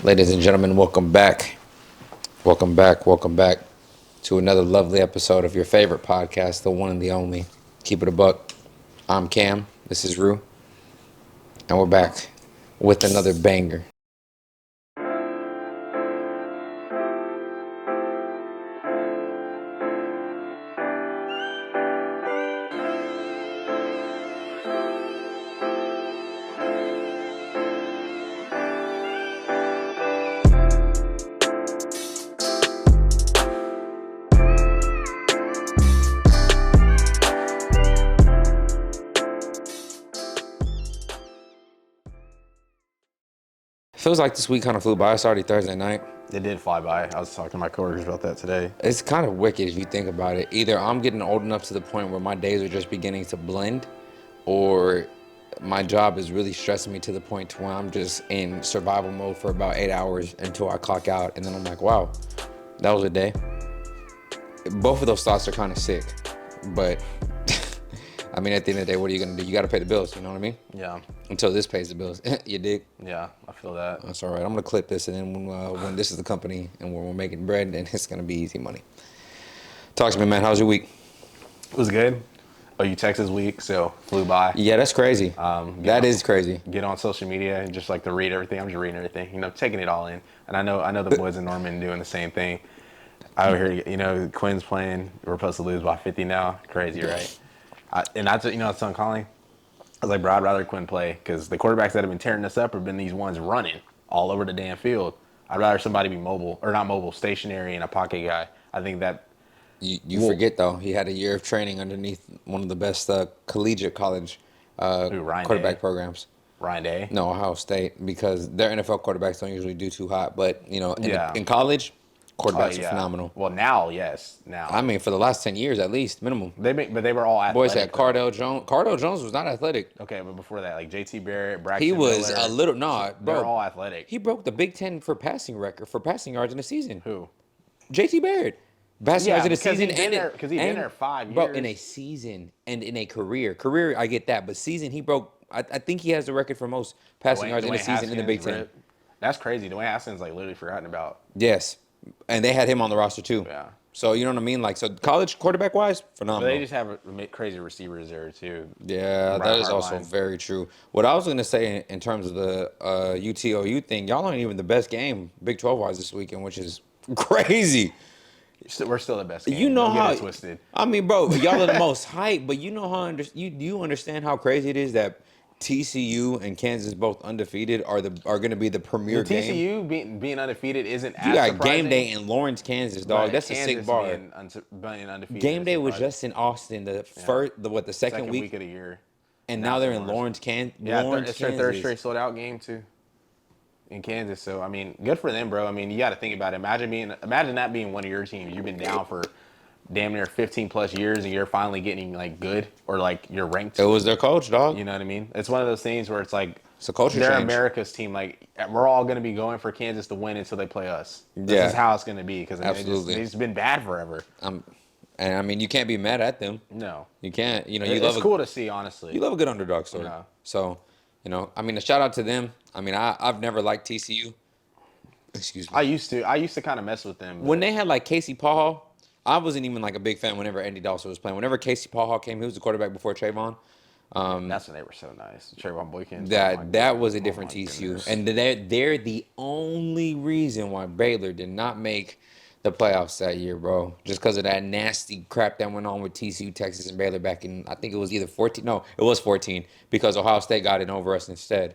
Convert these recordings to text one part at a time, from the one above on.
Ladies and gentlemen, welcome back. Welcome back. Welcome back to another lovely episode of your favorite podcast, the one and the only. Keep it a buck. I'm Cam. This is Rue. And we're back with another banger. Feels like this week kind of flew by. It's already Thursday night. It did fly by. I was talking to my coworkers about that today. It's kind of wicked if you think about it. Either I'm getting old enough to the point where my days are just beginning to blend, or my job is really stressing me to the point to where I'm just in survival mode for about 8 hours until I clock out. And then I'm like, wow, that was a day. Both of those thoughts are kind of sick. But, I mean, at the end of the day, what are you going to do? You got to pay the bills, you know what I mean? Yeah. Until this pays the bills. You dig? Yeah, I feel that. That's all right. I'm going to clip this, and then when this is the company and when we're making bread, then it's going to be easy money. Talk to me, man. How's your week? It was good. Oh, you Texas week, so flew by. Yeah, that's crazy. That is crazy. Get on social media and just like to read everything. I'm just reading everything, taking it all in. And I know the boys in Norman doing the same thing. I over here, Quinn's playing. We're supposed to lose by 50 now. Crazy, right? I was telling Colin, I was like, bro, I'd rather Quinn play because the quarterbacks that have been tearing us up have been these ones running all over the damn field. I'd rather somebody be mobile, or not mobile, stationary and a pocket guy. I think that. You forget, though, he had a year of training underneath one of the best collegiate college quarterback Day. programs. Ryan Day? No, Ohio State, because their NFL quarterbacks don't usually do too hot. But, in college, quarterbacks are phenomenal. Well, now, yes. Now. I mean, for the last 10 years, at least, minimum. But they were all athletic. Boys had Cardell Jones. Cardell Jones was not athletic. Okay, but before that, like JT Barrett, Braxton He was Miller, a little, bro. They're all athletic. He broke the Big Ten for passing record, for passing yards in a season. Who? JT Barrett. Passing yards in a season. Because he's been there 5 years. Bro, in a season and in a career. Career, I get that. But season, he broke, I think he has the record for most passing yards in a season in the Big Ten. That's crazy. Dwayne Haskins, like, literally forgotten about. Yes. And they had him on the roster, too. Yeah. So, you know what I mean? Like, so college quarterback-wise, phenomenal. But they just have crazy receivers there, too. Yeah, that is also very true. What I was going to say in terms of the UTOU thing, y'all aren't even the best game Big 12-wise this weekend, which is crazy. We're still the best game. You know Don't how get it twisted. I mean, bro, y'all are the most hype, but you know how you understand how crazy it is that TCU and Kansas both undefeated are going to be the premier game. TCU being undefeated isn't You as got surprising. game day in Lawrence, Kansas, dog. But That's a sick bar. Being undefeated Game day was just in Austin the second week of the year, and now they're in Lawrence, Kansas. Yeah, it's their third straight sold out game too. In Kansas, so I mean, good for them, bro. I mean, you got to think about it. Imagine that being one of your teams. You've been down for damn near 15 plus years, and you're finally getting like good or like you're ranked. It was their coach, dog. You know what I mean? It's one of those things where it's like it's a culture they're change. America's team. Like we're all going to be going for Kansas to win until they play us. This is how it's going to be because they've just been bad forever. And I mean, you can't be mad at them. No, you can't. It's cool to see, honestly. You love a good underdog story. Yeah. So, I mean, a shout out to them. I mean, I've never liked TCU. Excuse me. I used to kind of mess with them. When they had like Casey Paul, I wasn't even like a big fan whenever Andy Dawson was playing. Whenever Casey Paul came, he was the quarterback before Trayvon. That's when they were so nice. Trayvon Boykins. That was a different TCU. And they're the only reason why Baylor did not make the playoffs that year, bro. Just because of that nasty crap that went on with TCU, Texas, and Baylor back in, I think it was either 14. No, it was 14 because Ohio State got it over us instead.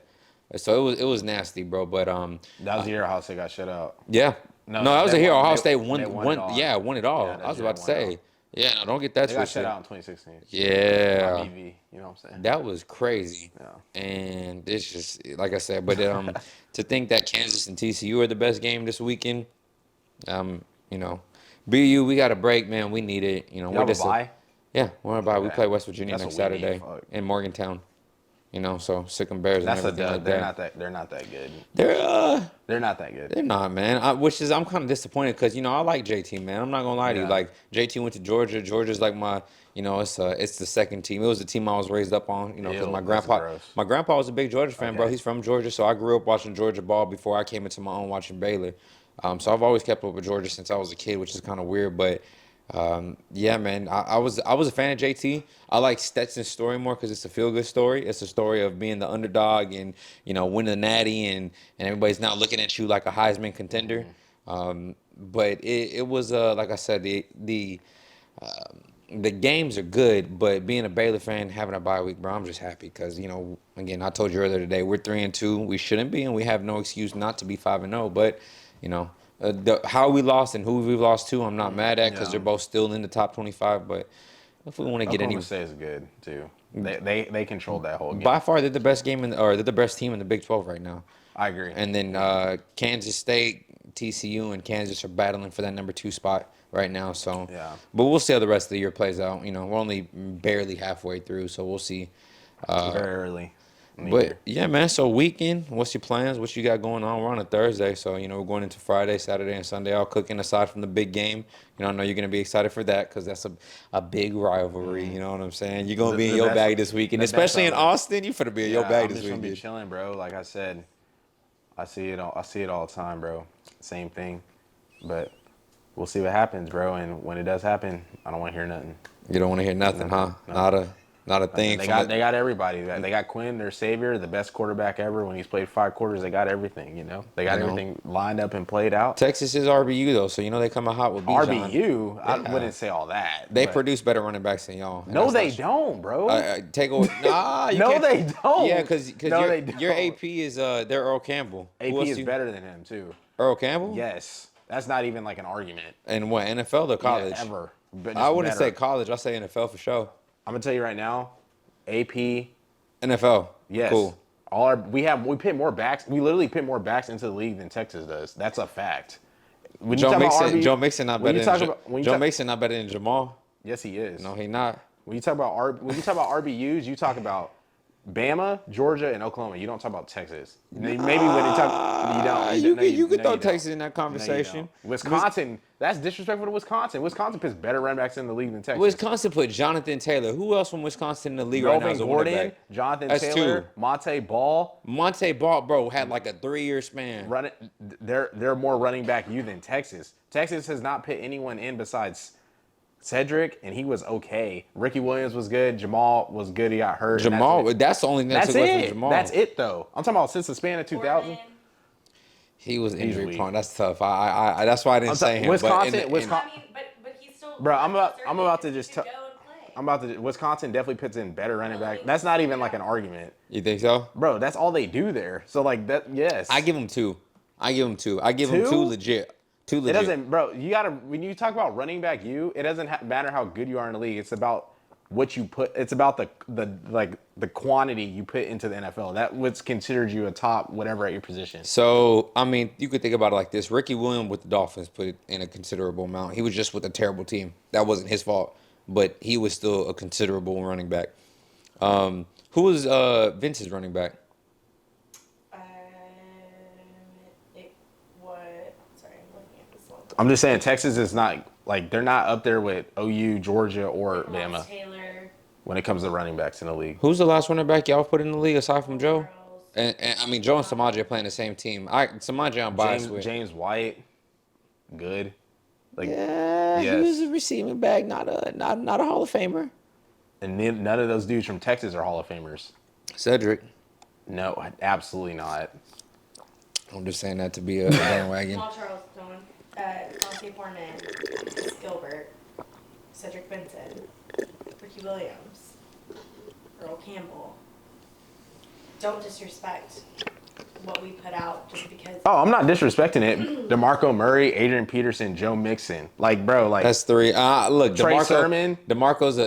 So it was nasty, bro. But that was the year Ohio State got shut out. Yeah. No, that was the year Ohio State won it all. Yeah, won it all. Yeah, I was about to say. Yeah, no, don't get that twisted. They got shut out in 2016. Yeah. BV, you know what I'm saying? That was crazy. Yeah. And it's just like I said, but to think that Kansas and TCU are the best game this weekend, BU, we got a break, man. We need it. Y'all have a bye? Yeah, we're on a bye. We play West Virginia next Saturday in Morgantown. You know, so sick 'em Bears and That's a everything dud. like that. They're not that good. They're They're not that good. they're not, man. Which is I'm kind of disappointed because I like JT, man. I'm not gonna lie to you. Yeah. Like JT went to Georgia. Georgia's like my it's the second team. It was the team I was raised up on. Because Ew, that's gross. my grandpa was a big Georgia fan, bro. Okay. He's from Georgia, so I grew up watching Georgia ball before I came into my own watching Baylor. So I've always kept up with Georgia since I was a kid, which is kind of weird, but. Yeah, man. I was a fan of JT. I like Stetson's story more because it's a feel good story. It's a story of being the underdog and winning the Natty and everybody's now looking at you like a Heisman contender. But it was like I said the games are good, but being a Baylor fan, having a bye week, bro, I'm just happy because again, I told you earlier today we're 3-2. We shouldn't be, and we have no excuse not to be 5-0. But you know, how we lost and who we lost to, I'm not mad at because Yeah. they're both still in the top 25. But if we want to get any, Oklahoma State is good too. They controlled that whole game. by far they're the best or they're the best team in the Big 12 right now. I agree. And then Kansas State, TCU, and Kansas are battling for that number 2 spot right now. So, Yeah. But we'll see how the rest of the year plays out. We're only barely halfway through, so we'll see. Very early. But yeah, man. So weekend, what's your plans? What you got going on? We're on a Thursday, so we're going into Friday, Saturday, and Sunday. All cooking aside from the big game. I know you're gonna be excited for that because that's a big rivalry. You know what I'm saying? You're gonna be in your bag this weekend, especially in Austin. You finna be in your bag this I'm just gonna be weekend. chilling, bro. Like I said, I see it all the time, bro. Same thing, but we'll see what happens, bro. And when it does happen, I don't want to hear nothing. You don't want to hear nothing, huh? No. Not a thing. They got everybody. They got Quinn, their savior, the best quarterback ever. When he's played 5 quarters, they got everything. They got everything lined up and played out. Texas is RBU though, so they come out hot with Bijan. RBU, I wouldn't say all that. They produce better running backs than y'all. No, they don't, bro. Take away. Nah, you no, can't. they don't. Yeah, because they don't. your AP is they're Earl Campbell. AP is better than him too. Earl Campbell? Yes, that's not even like an argument. And what, NFL or college? Yeah, ever. But I wouldn't better. say college. I say NFL for sure. I'm gonna tell you right now, AP. NFL. Yes. Cool. We pit more backs. We literally pit more backs into the league than Texas does. That's a fact. When Joe Mixon not better than Joe Mixon not better than Jamal. Yes, he is. No, he not. When you talk about RBUs, you talk about Bama, Georgia, and Oklahoma. You don't talk about Texas. Maybe when you talk, you could throw Texas in that conversation. Wisconsin, that's disrespectful to Wisconsin. Wisconsin puts better running backs in the league than Texas. Wisconsin put Jonathan Taylor. Who else from Wisconsin in the league right now is a running Gordon, back? Jonathan That's Taylor, 2. Monte Ball. Monte Ball, bro, had like a 3-year span. They're more running back you than Texas. Texas has not put anyone in besides Cedric, and he was okay. Ricky Williams was good. Jamal was good. He got hurt. That's the only thing that took away from Jamal. That's it, though. I'm talking about since the span of 2000. He was injury prone. That's tough. I that's why I didn't say him. Wisconsin. I mean, but he's still. Bro, I'm about to just. Wisconsin definitely puts in better running back. That's not even like an argument. You think so? Bro, that's all they do there. So like that, yes. I give him 2. I give him 2 legit. 2 legit. It doesn't, bro. You gotta when you talk about running back, it doesn't matter how good you are in the league. It's about what you put. It's about the quantity you put into the NFL. That what's considered you a top whatever at your position. So I mean, you could think about it like this: Ricky Williams with the Dolphins put in a considerable amount. He was just with a terrible team. That wasn't his fault, but he was still a considerable running back. Who was Vince's running back? I'm just saying Texas is not like they're not up there with OU, Georgia, or Bama Taylor. when it comes to running backs in the league. Who's the last running back y'all put in the league aside from Joe? And I mean, Joe and Samaje are playing the same team. Samaje I'm biased with. James White, good. Like He was a receiving back, not a Hall of Famer. And none of those dudes from Texas are Hall of Famers. Cedric. No, absolutely not. I'm just saying that to be a bandwagon. Jamal Charleston, Fonte Fournette, Gilbert, Cedric Benson, Ricky Williams, Earl Campbell. Don't disrespect what we put out just because. Oh, I'm not disrespecting it. DeMarco Murray, Adrian Peterson, Joe Mixon. Like, bro, like That's 3. Look, Trey Sermon. DeMarco's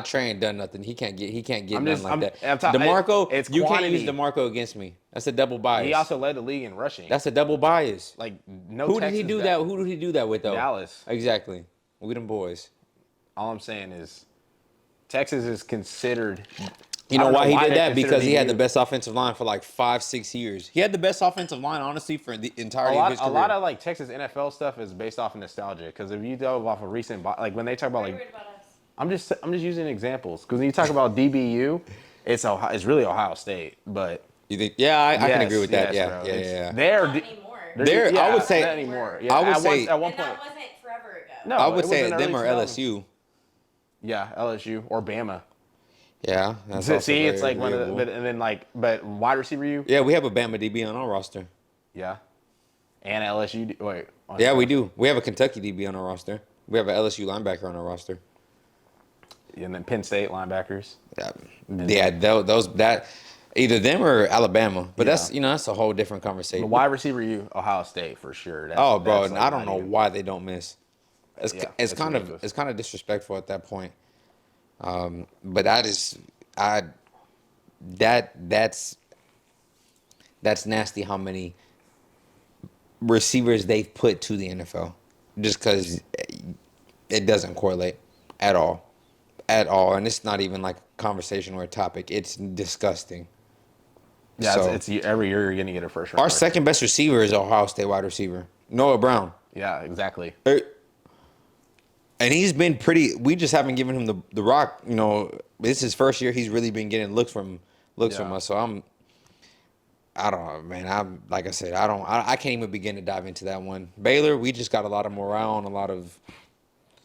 Trey ain't done nothing. He can't get nothing like that. DeMarco, it's you quantity. can't use DeMarco against me. That's a double bias. He also led the league in rushing. That's a double bias. like no. Who did Texas he do that? Who did he do that with though? Dallas. Exactly. We them boys. All I'm saying is, Texas is considered You know why he did they that? consider Because he had the DBU. best offensive line for like 5-6 years. He had the best offensive line, honestly, for the entirety of his A career. lot of like Texas NFL stuff is based off of nostalgia. Because if you dove off of recent, like when they talk about What are you like, worried about us? I'm just using examples. Because when you talk about DBU, it's really Ohio State. But You think? Yeah, I can agree with that. yes, Yeah, bro. yeah, It's, yeah. They're, Not anymore. There, I would not say, anymore. Yeah, I would at say, one And point. that wasn't forever ago. No, I would it was say in the them early or 2000s. LSU. Yeah, LSU or Bama. Yeah, that's also See, very it's like one of the, agreeable. and then like, but wide receiver you, Yeah, we have a Bama DB on our roster. yeah, and LSU. Wait, Yeah, we do. We have a Kentucky DB on our roster. We have an LSU linebacker on our roster. And then Penn State linebackers. Yeah, those that either them or Alabama. But Yeah. that's that's a whole different The conversation. wide receiver you, Ohio State for sure. Oh, bro, that's, like, I don't not know even- why they don't miss. It's Yeah, it's it's kind ridiculous. of it's kind of disrespectful at that point. But that is that's nasty how many receivers they've put to the NFL just because it doesn't correlate at all, and it's not even like a conversation or a topic. It's disgusting. Yeah, So- it's every year you're gonna get a first round. Our second best receiver is Ohio State wide receiver Noah Brown. Yeah, exactly. And he's been pretty. We just haven't given him the rock. This is his first year. He's really been getting looks from Yeah. us. So I don't know, man. I'm like I said, I can't even begin to dive into that one. Baylor, we just got a lot of morale and a lot of.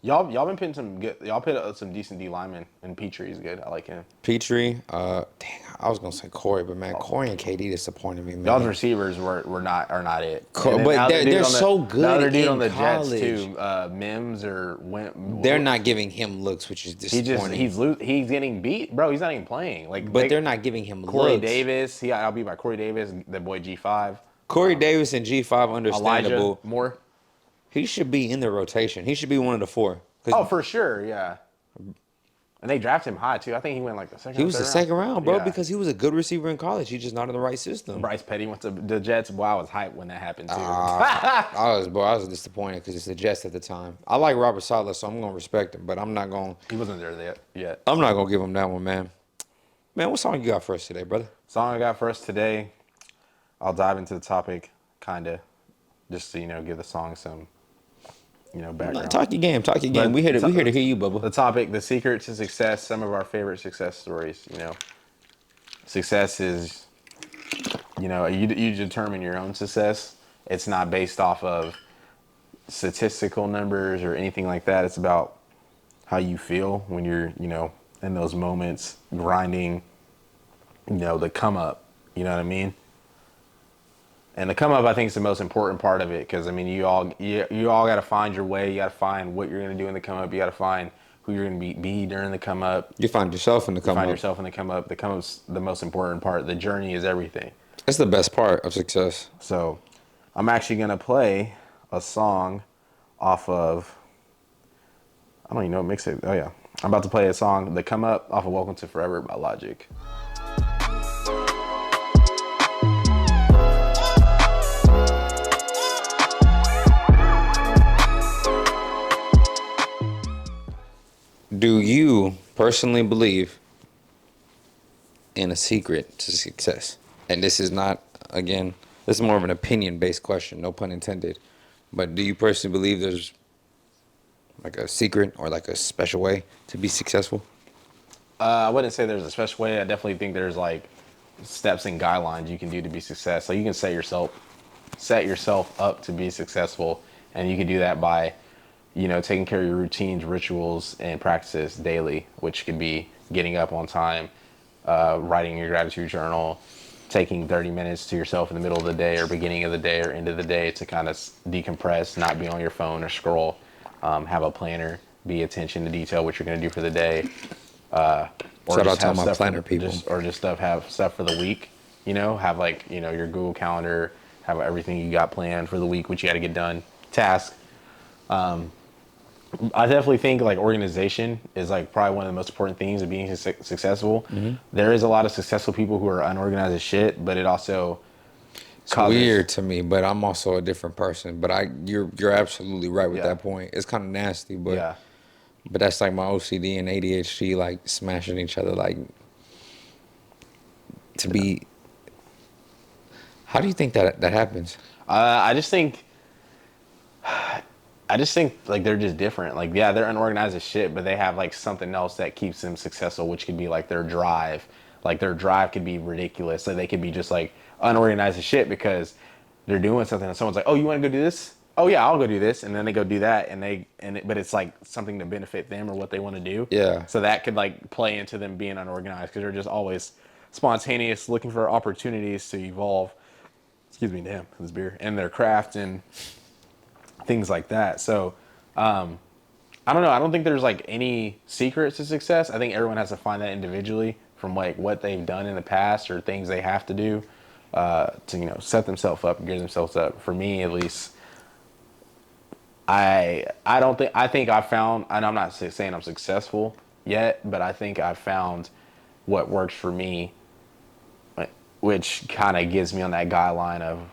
Y'all been putting some good. Y'all put some decent D linemen, and Petrie's good. I like him. Petrie, dang, I was gonna say Corey, but man, Corey and KD disappointed me, man. Y'all's receivers are not it. Co- And then but the other they're dude on so good The other dude in on the college. Jets too, Mims or went. They're not giving him looks, which is disappointing. He's getting beat, bro. He's not even playing. Like, but they're not giving him Corey looks. Davis. I'll be by Corey Davis, the boy G5. Corey Davis and G5, understandable. Elijah Moore. He should be in the rotation. He should be one of the four. 'Cause Oh, for sure, yeah. And they drafted him high too. I think he went like the second. he was the second round, bro, Yeah. because he was a good receiver in college. He's just not in the right system. Bryce Petty went to the Jets. Wow, I was hyped when that happened too. I was disappointed because it's the Jets at the time. I like Robert Saleh, so I'm gonna respect him, but I'm not gonna He wasn't there yet. I'm not gonna give him that one, man. Man, what song you got for us today, brother? Song I got for us today. I'll dive into the topic, kinda, just to give the song some, background. Talk your game. Talk your game. But We here to hear you, The Bubba. topic, the secret to success. Some of our favorite success stories. Success is, you determine your own success. It's not based off of statistical numbers or anything like that. It's about how you feel when you're, in those moments, grinding, the come up. You know what I mean? And the come up, I think, is the most important part of it because, you all got to find your way. You got to find what you're going to do in the come up. You got to find who you're going to be during the come up. You find yourself in the come Find up. yourself in the come up. The come up's the most important part. The journey is everything. That's the best part of success. So I'm actually going to play a song off of, I don't even know what mix it. Oh, yeah. I'm about to play a song, The Come Up, off of Welcome to Forever by Logic. Do you personally believe in a secret to success? And this is not, again, this is more of an opinion-based question, no pun intended. But do you personally believe there's like a secret or like a special way to be successful? I wouldn't say there's a special way. I definitely think there's like steps and guidelines you can do to be successful. So you can set yourself up to be successful, and you can do that by taking care of your routines, rituals, and practices daily, which could be getting up on time, writing your gratitude journal, taking 30 minutes to yourself in the middle of the day or beginning of the day or end of the day to kind of decompress, not be on your phone or scroll, have a planner, be attention to detail what you're going to do for the day. Or Shout just out to all have my stuff planner people. Have stuff for the week, have your Google Calendar, have everything you got planned for the week, which you got to get done, task. I definitely think like organization is like probably one of the most important things of being successful. Mm-hmm. There is a lot of successful people who are unorganized as shit, but it also It's weird to me, but I'm also a different person. But you're absolutely right with that point. It's kind of nasty, but that's like my OCD and ADHD like smashing each other. Like to be. How do you think that happens? I just think like they're just different. Like, yeah, they're unorganized as shit, but they have like something else that keeps them successful, which could be like their drive. Like their drive could be ridiculous. So they could be just like unorganized as shit because they're doing something and someone's like, "Oh, you want to go do this? Oh yeah, I'll go do this." And then they go do that but it's like something to benefit them or what they want to do. Yeah. So that could like play into them being unorganized because they're just always spontaneous, looking for opportunities to evolve. Excuse me, damn, this beer and their craft and things like that. So, I don't know. I don't think there's like any secrets to success. I think everyone has to find that individually from like what they've done in the past or things they have to do to set themselves up, gear themselves up. For me, at least, I think I found, and I'm not saying I'm successful yet, but I think I found what works for me, which kind of gives me on that guideline of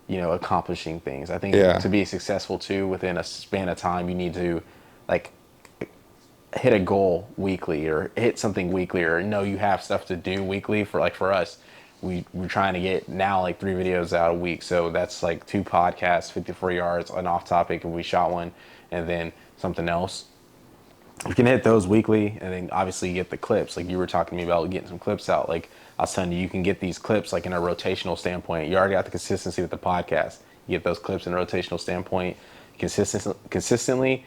accomplishing things. I think Yeah. to be successful too, within a span of time, you need to like hit a goal weekly or hit something weekly or know you have stuff to do weekly. For us, we're trying to get now like 3 videos out a week. So that's like 2 podcasts, 54 yards, an off topic, and we shot one, and then something else. You can hit those weekly, and then obviously you get the clips. Like you were talking to me about getting some clips out. Like I was telling you, you can get these clips like in a rotational standpoint. You already got the consistency with the podcast. You get those clips in a rotational standpoint consistently.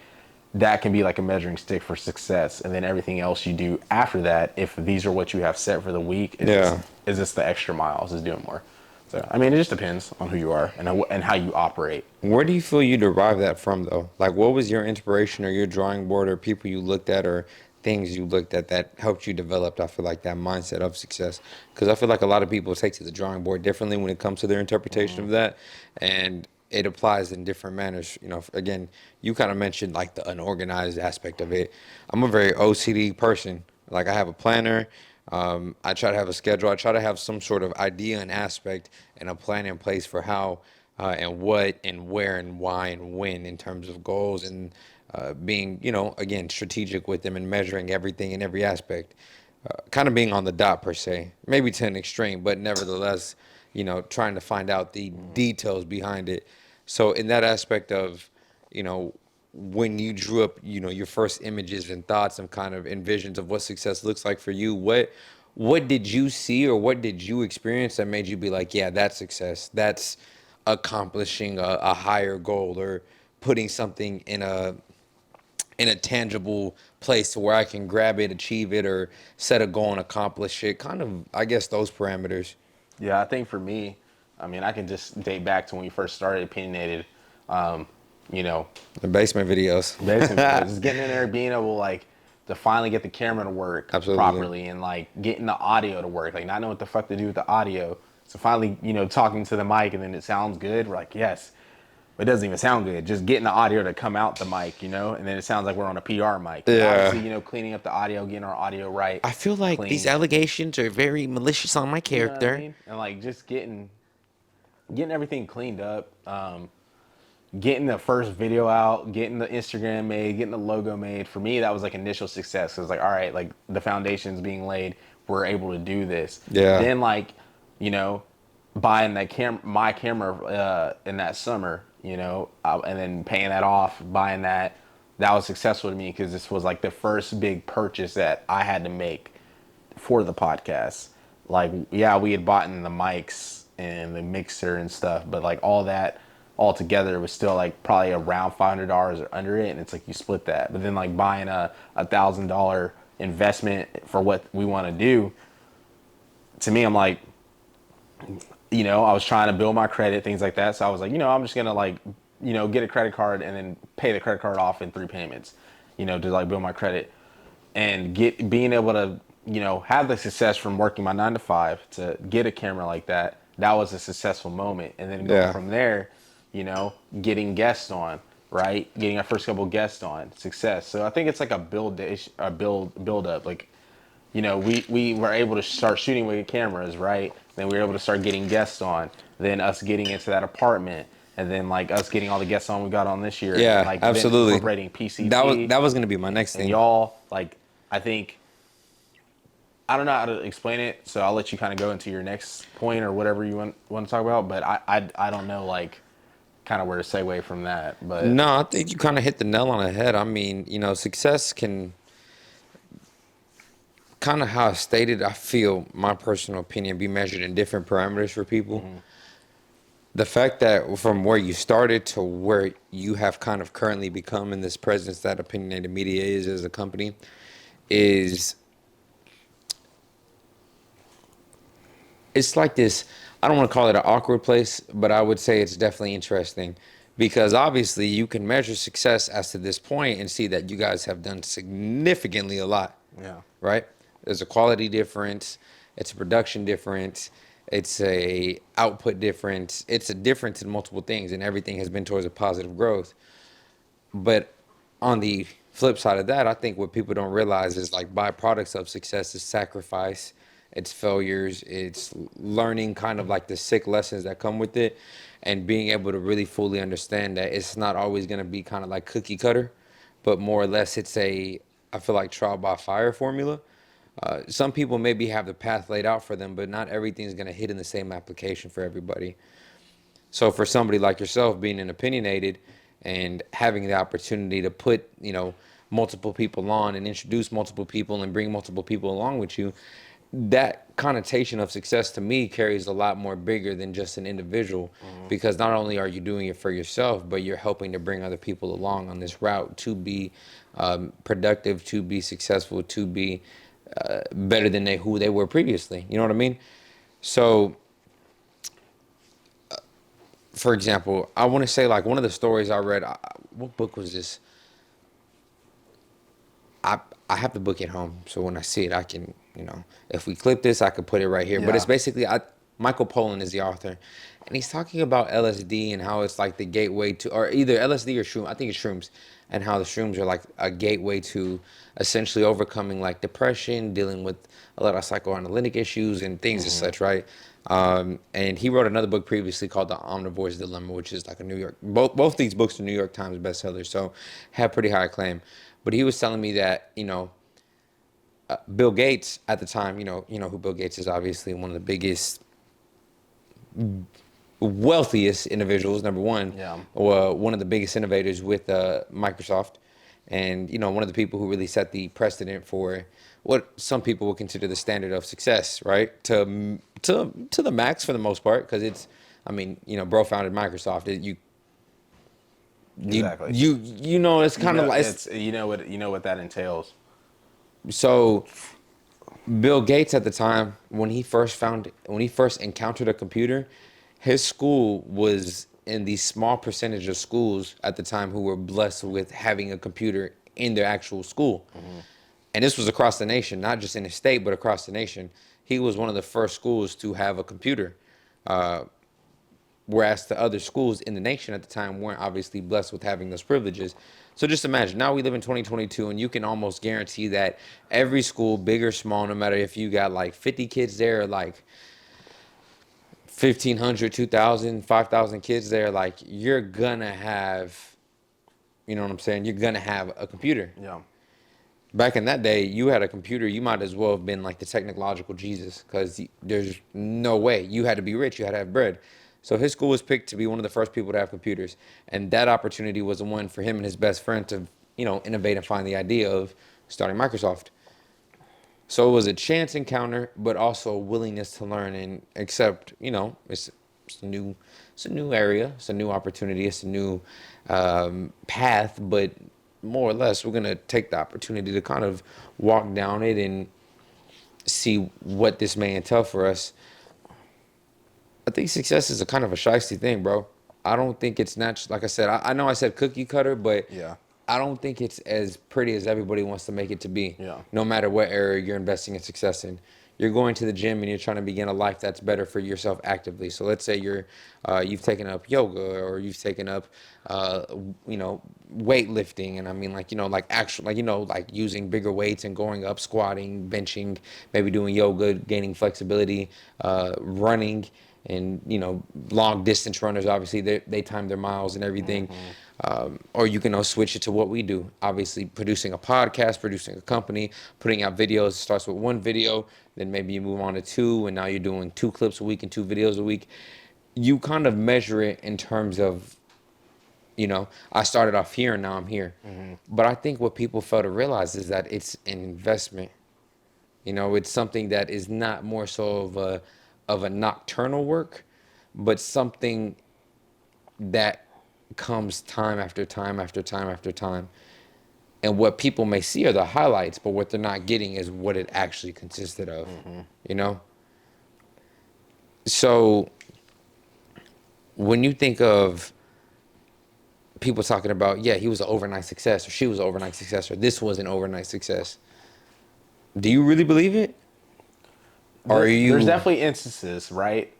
That can be like a measuring stick for success. And then everything else you do after that, if these are what you have set for the week, is this the extra miles, is doing more. So, I mean, it just depends on who you are and how you operate. Where do you feel you derive that from, though? Like, what was your inspiration or your drawing board or people you looked at or things you looked at that helped you develop, I feel like, that mindset of success? Because I feel like a lot of people take to the drawing board differently when it comes to their interpretation of that. And it applies in different manners. Again, you kind of mentioned like the unorganized aspect of it. I'm a very OCD person. Like I have a planner. I try to have a schedule. I try to have some sort of idea and aspect and a plan in place for how and what and where and why and when in terms of goals and being, again, strategic with them and measuring everything in every aspect. Kind of being on the dot per se, maybe to an extreme, but nevertheless, trying to find out the details behind it. So in that aspect of, when you drew up, your first images and thoughts and kind of envisions of what success looks like for you, what did you see or what did you experience that made you be like, yeah, that's success. That's accomplishing a higher goal or putting something in a tangible place to where I can grab it, achieve it, or set a goal and accomplish it. Kind of, I guess, those parameters. Yeah, I think for me, I mean, I can just date back to when we first started Opinionated. Um, you know, The basement videos. basically just getting in there, being able like to finally get the camera to work Absolutely. properly, and like getting the audio to work, like not knowing what the fuck to do with the audio. So finally, talking to the mic, and then it sounds good. We're like, yes. But it doesn't even sound good. Just getting the audio to come out the mic, and then it sounds like we're on a PR mic. And Yeah. obviously, cleaning up the audio, getting our audio right. I feel like clean. these allegations are very malicious on my You know what character. I mean? And like just getting everything cleaned up, getting the first video out, getting the Instagram made, getting the logo made. For me, that was like initial success. It was like, all right, like the foundation's being laid. We're able to do this. Yeah. Then like, buying that my camera in that summer, and then paying that off, buying that was successful to me because this was like the first big purchase that I had to make for the podcast. Like, yeah, we had bought in the mics and the mixer and stuff, but like all that all together was still like probably around $500 or under it, and it's like you split that. But then like buying a $1,000 investment for what we want to do, to me, I'm like, I was trying to build my credit, things like that. So I was like, I'm just gonna like, get a credit card and then pay the credit card off in 3 payments, to like build my credit and being able to, have the success from working my 9 to 5 to get a camera like that. That was a successful moment. And then going from there, getting guests on, right? Getting our first couple guests on, success. So I think it's like a build up. Like, we were able to start shooting with cameras, right? Then we were able to start getting guests on. Then us getting into that apartment, and then like us getting all the guests on we got on this year. Yeah, and, like, absolutely. Incorporating PCT. That was gonna be my next And thing. y'all, like, I think I don't know how to explain it, so I'll let you kind of go into your next point or whatever you want to talk about. But I don't know like kind of where to segue from that. But No, I think you kind of hit the nail on the head. I mean, success can kind of how I stated, I feel my personal opinion be measured in different parameters for people. The fact that from where you started to where you have kind of currently become in this presence that opinionated media is as a company is it's like this. I don't want to call it an awkward place, but I would say it's definitely interesting because obviously you can measure success as to this point and see that you guys have done significantly a lot, yeah, right? There's a quality difference, it's a production difference, it's a output difference, it's a difference in multiple things, and everything has been towards a positive growth. But on the flip side of that, I think what people don't realize is like byproducts of success is sacrifice, it's failures, it's learning kind of like the sick lessons that come with it, and being able to really fully understand that it's not always going to be kind of like cookie cutter, but more or less it's a, I feel like trial by fire formula. Some people maybe have the path laid out for them, but not everything's going to hit in the same application for everybody. So for somebody like yourself being an opinionated and having the opportunity to put, multiple people on and introduce multiple people and bring multiple people along with you, that connotation of success to me carries a lot more bigger than just an individual because not only are you doing it for yourself, but you're helping to bring other people along on this route to be productive, to be successful, to be better than who they were previously. You know what I mean? So for example, I want to say like one of the stories I read. What book was this? I I have the book at home, so when I see it, I can if we clip this, I could put it right here. But it's yeah, basically Michael Pollan is the author, and he's talking about LSD and how it's like the gateway to, or either LSD or shroom. I think it's shrooms, and how the shrooms are like a gateway to essentially overcoming like depression, dealing with a lot of psychoanalytic issues and things as such, right? And he wrote another book previously called The Omnivore's Dilemma, which is like a New York. Both these books are New York Times bestsellers, so have pretty high acclaim. But he was telling me that Bill Gates at the time, you know who Bill Gates is, obviously one of the biggest, wealthiest individuals. Number one, yeah, one of the biggest innovators with Microsoft, and one of the people who really set the precedent for what some people would consider the standard of success, right? To the max for the most part, because I mean, bro founded Microsoft. exactly. It's kind of like It's you know what that entails. so. Bill Gates at the time, when he first encountered a computer, his school was in the small percentage of schools at the time who were blessed with having a computer in their actual school. And this was across the nation, not just in the state, but across the nation. He was one of the first schools to have a computer, whereas the other schools in the nation at the time weren't obviously blessed with having those privileges. So just imagine, now we live in 2022, and you can almost guarantee that every school, big or small, no matter if you got like 50 kids there, or like 1,500, 2,000, 5,000 kids there, like you're gonna have, you know what I'm saying? You're gonna have a computer. Yeah, Back in that day, you had a computer, you might as well have been like the technological Jesus, because there's no way. You had to be rich, you had to have bread. So his school was picked to be one of the first people to have computers. And that opportunity was the one for him and his best friend to, innovate and find the idea of starting Microsoft. So it was a chance encounter, but also a willingness to learn and accept, it's a new area, it's a new opportunity, it's a new path, but more or less, we're gonna take the opportunity to kind of walk down it and see what this may entail for us. I think success is a kind of a shiesty thing, bro. I don't think it's natural. Like I said, I know I said cookie cutter, but yeah, I don't think it's as pretty as everybody wants to make it to be. yeah, No matter what area you're investing in success in, you're going to the gym and you're trying to begin a life that's better for yourself actively. So let's say you've taken up yoga, or you've taken up, weightlifting, and I mean like actual like using bigger weights and going up, squatting, benching, maybe doing yoga, gaining flexibility, running. and long distance runners, obviously they time their miles and everything. Or you can switch it to what we do, obviously producing a podcast, producing a company, putting out videos. It starts with one video, then maybe you move on to two, and now you're doing 2 clips a week and 2 videos a week. You kind of measure it in terms of, I started off here and now I'm here. But I think what people fail to realize is that it's an investment. It's something that is not more so of a nocturnal work, but something that comes time after time after time after time. And what people may see are the highlights, but what they're not getting is what it actually consisted of. you know? So when you think of people talking about, yeah, he was an overnight success, or she was an overnight success, or this was an overnight success, do you really believe it? Or are you... There's definitely instances, right?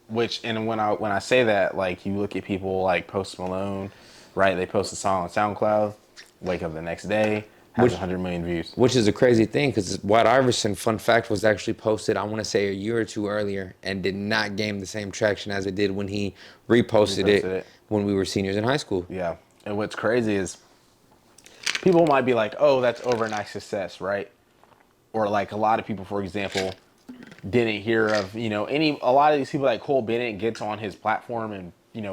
Which, and when I say that, like, you look at people like Post Malone, right? They post a song on SoundCloud, wake up the next day, has 100 million views. Which is a crazy thing, because White Iverson, fun fact, was actually posted, I want to say, a year or two earlier, and did not gain the same traction as it did when he reposted it when we were seniors in high school. Yeah. And what's crazy is people might be like, oh, that's overnight success, right? Or like a lot of people, for example, didn't hear of, a lot of these people like Cole Bennett gets on his platform and,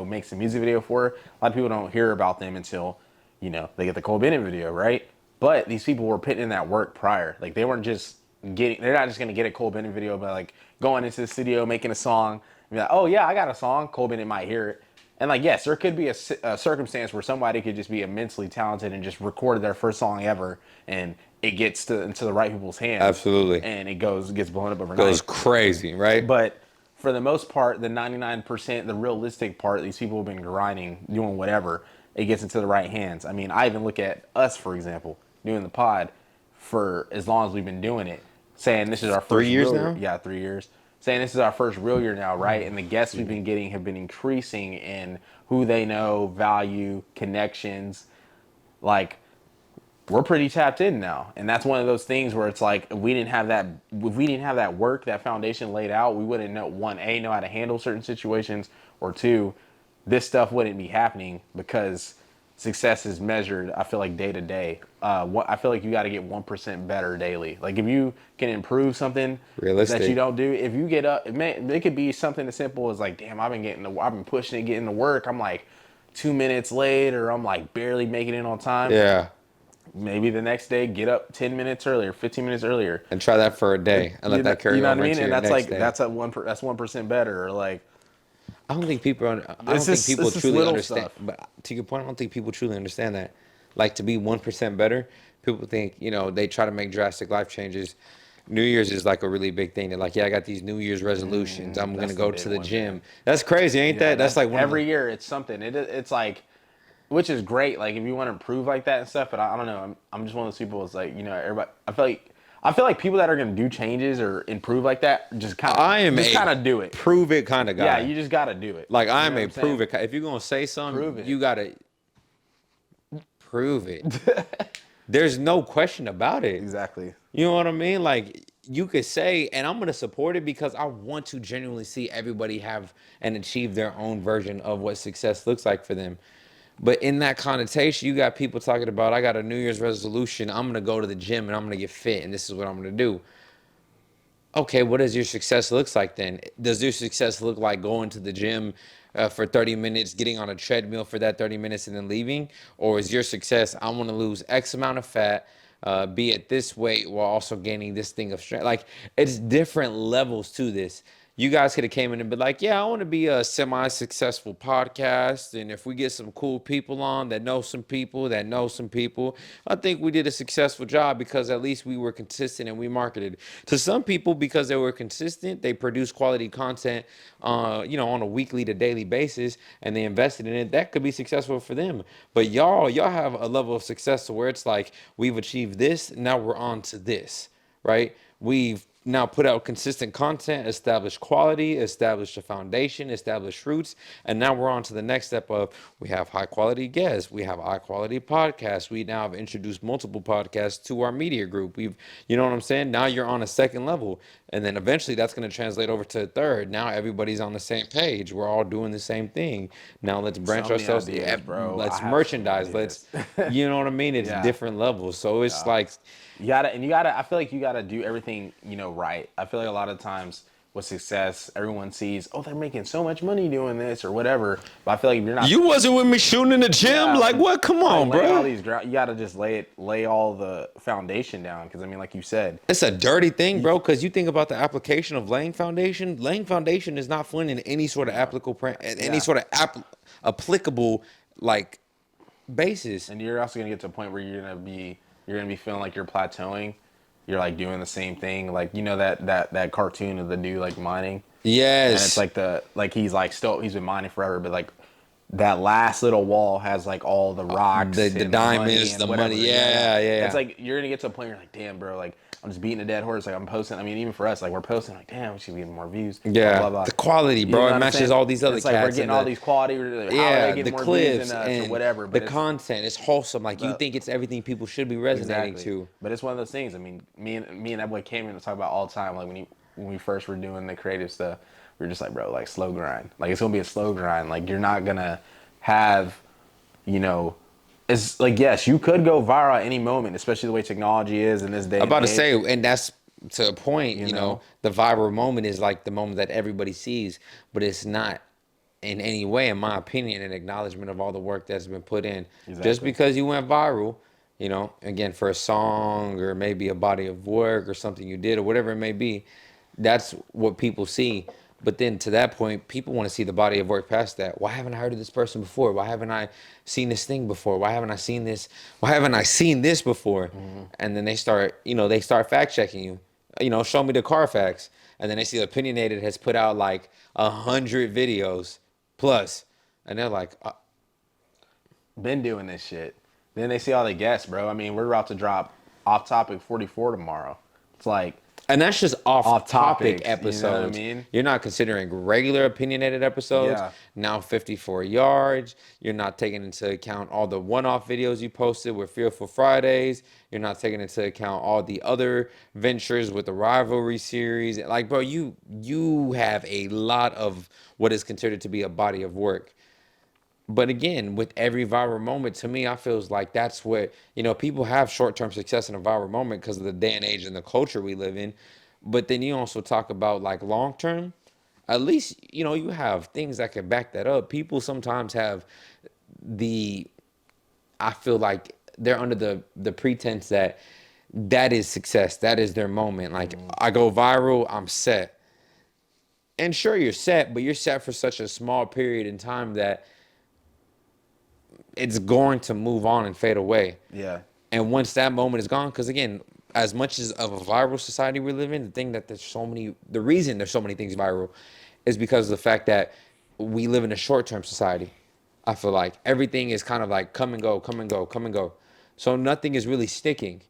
makes a music video for. A lot of people don't hear about them until, they get the Cole Bennett video, right? But these people were putting in that work prior. Like, they're not just going to get a Cole Bennett video, but like going into the studio, making a song, and be like, oh yeah, I got a song. Cole Bennett might hear it. And like, yes, there could be a circumstance where somebody could just be immensely talented and just recorded their first song ever, and it gets into the right people's hands. Absolutely. And it gets blown up overnight. Goes crazy, right? But for the most part, the 99%, the realistic part, these people have been grinding, doing whatever, it gets into the right hands. I mean, I even look at us, for example, doing the pod for as long as we've been doing it, saying this is our first 3 years now? Yeah, 3 years. Saying this is our first real year now, right? And the guests we've been getting have been increasing in who they know, value, connections. Like, we're pretty tapped in now. And that's one of those things where it's like, if we didn't have that work, that foundation laid out, we wouldn't know, know how to handle certain situations, or two, this stuff wouldn't be happening, because success is measured, I feel like, day to day. I feel like you got to get 1% better daily. Like, if you can improve something Realistic. that you don't do, if you get up, it could be something as simple as like, damn, I've been pushing it, getting to work. I'm like 2 minutes late, or I'm like barely making it on time. Yeah. Maybe the next day, get up 10 minutes earlier, 15 minutes earlier, And try that for a day, and let that carry over into your And that's next day. that's 1% better. Or like, I don't think people truly understand. Stuff. But to your point, I don't think people truly understand that. Like, to be 1% better, people think, they try to make drastic life changes. New Year's is like a really big thing. They're like, yeah, I got these New Year's resolutions. I'm going to go to the gym. That's crazy, ain't that? That's like every year it's something. It's like, which is great. Like, if you want to improve like that and stuff. But I don't know. I'm just one of those people. It's like, everybody. I feel like people that are going to do changes or improve like that just kind of do it. Prove it kind of guy. Yeah, you just got to do it. Like, I'm a prove it. If you're going to say something, you got to prove it. There's no question about it. Exactly. You know what I mean? Like, you could say, and I'm going to support it because I want to genuinely see everybody have and achieve their own version of what success looks like for them. But in that connotation, you got people talking about, I got a New Year's resolution. I'm going to go to the gym and I'm going to get fit, and this is what I'm going to do. Okay, what does your success look like then? Does your success look like going to the gym for 30 minutes, getting on a treadmill for that 30 minutes and then leaving? Or is your success, I want to lose X amount of fat, be at this weight while also gaining this thing of strength? Like, it's different levels to this. You guys could have came in and been like, yeah, I want to be a semi-successful podcast. And if we get some cool people on that know some people, I think we did a successful job because at least we were consistent and we marketed. To some people, because they were consistent, they produced quality content, on a weekly to daily basis, and they invested in it. That could be successful for them. But y'all have a level of success to where it's like, we've achieved this, now we're on to this, right? We've now put out consistent content, establish quality, establish a foundation, establish roots, and now we're on to the next step of we have high quality guests, we have high quality podcasts, we now have introduced multiple podcasts to our media group. We've, you know what I'm saying? Now you're on a second level, and then eventually that's going to translate over to a third. Now everybody's on the same page. We're all doing the same thing. Now let's branch So many ourselves. ideas, bro. I Let's have so many merchandise. Let's, ideas. you know what I mean? It's Yeah. different levels. So it's Yeah. like, You gotta, I feel like you gotta do everything, right. I feel like a lot of times with success, everyone sees, oh, they're making so much money doing this or whatever. But I feel like if you're not, you wasn't with me shooting in the gym. yeah, Like what? Come on, lay all bro. these ground, you gotta just lay all the foundation down. Cause I mean, like you said, It's a dirty thing, bro, because you think about the application of laying foundation. Laying foundation is not fun in any sort of any Yeah. sort of applicable like basis. and you're also gonna get to a point where you're gonna be feeling like you're plateauing. You're like doing the same thing. Like, that cartoon of the dude like mining. And it's Yes. like he's been mining forever, but like that last little wall has like all the rocks, The and diamonds, and the whatever. money. Yeah, yeah. It's like you're gonna get to a point where you're like, damn, bro, like I'm just beating a dead horse. Like I'm posting. I mean, even for us, like we're posting, like, damn, we should be getting more views. Yeah. Blah, blah, blah. The quality, You bro. know It what I'm matches saying? all these other It's like we're cats getting and all the- these quality. How are they Yeah, getting the more clips views and and whatever? But the it's, content is wholesome. Like you think it's everything people should be resonating to. But it's one of those things. I mean, me and that boy came in to talk about all the time. Like when we first were doing the creative stuff, we were just like, bro, like slow grind. Like it's gonna be a slow grind. Like you're not gonna have, it's like, yes, you could go viral at any moment, especially the way technology is in this day. I'm about to and age. say, and that's to a point, You know? the viral moment is like the moment that everybody sees, but it's not in any way, in my opinion, an acknowledgement of all the work that's been put in. Just Exactly. because you went viral, again, for a song or maybe a body of work or something you did or whatever it may be, that's what people see. But then to that point, people want to see the body of work past that. Why haven't I heard of this person before? Why haven't I seen this thing before? Why haven't I seen this? Why haven't I seen this before? And then they start fact checking you. Show me the Carfax. And then they see Opinionated has put out like 100 videos plus. And they're like, Been doing this shit. Then they see all the guests, bro. I mean, we're about to drop Off Topic 44 tomorrow. It's like, and that's just off topic topics, episodes. you know what I mean? You're not considering regular opinionated episodes. Yeah. Now 54 yards. You're not taking into account all the one-off videos you posted with Fearful Fridays. You're not taking into account all the other ventures with the rivalry series. Like, bro, you have a lot of what is considered to be a body of work. But again, with every viral moment, to me, I feels like that's what, people have short-term success in a viral moment because of the day and age and the culture we live in. But then you also talk about like long-term, at least, you have things that can back that up. People sometimes have I feel like they're under the pretense that is success. That is their moment. Like I go viral, I'm set. And sure, you're set, but you're set for such a small period in time that it's going to move on and fade away. yeah. And once that moment is gone, because again, as much as of a viral society we live in, the reason there's so many things viral is because of the fact that we live in a short-term society. I feel like everything is kind of like come and go, come and go, come and go. So nothing is really sticking.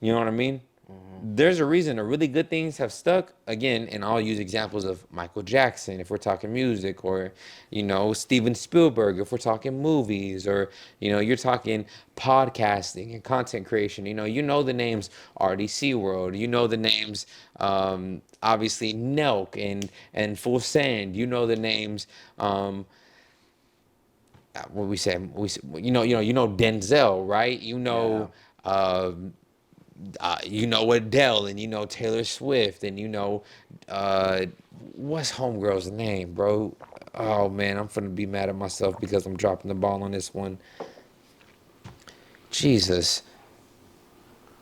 You know what I mean? There's a reason the really good things have stuck. Again, and I'll use examples of Michael Jackson if we're talking music, or, Steven Spielberg if we're talking movies, or, you're talking podcasting and content creation. The names RDC World. The names, obviously, Nelk and Full Send. The names, what we say, Denzel, right? Adele, and Taylor Swift, and what's homegirl's name, bro? Oh man, I'm finna be mad at myself because I'm dropping the ball on this one. Jesus,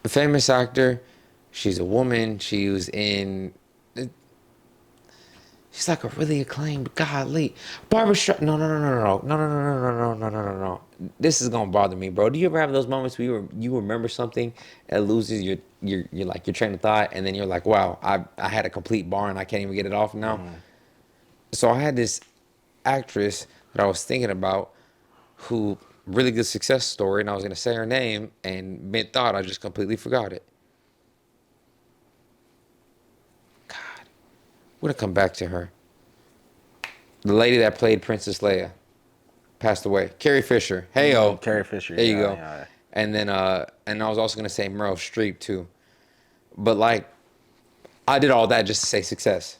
a famous actor. She's a woman. She was in. She's like a really acclaimed, godly Barbara Streisand. No. This is gonna bother me, bro. Do you ever have those moments where you remember something and loses your train of thought, and then you're like, wow, I had a complete bar and I can't even get it off now. So I had this actress that I was thinking about, who really good success story, and I was gonna say her name, and mid thought I just completely forgot it. We're gonna come back to her. The lady that played Princess Leia passed away. Carrie Fisher. Hey yo. Carrie Fisher. There you go. Yeah. And then and I was also gonna say Meryl Streep too. But like I did all that just to say success.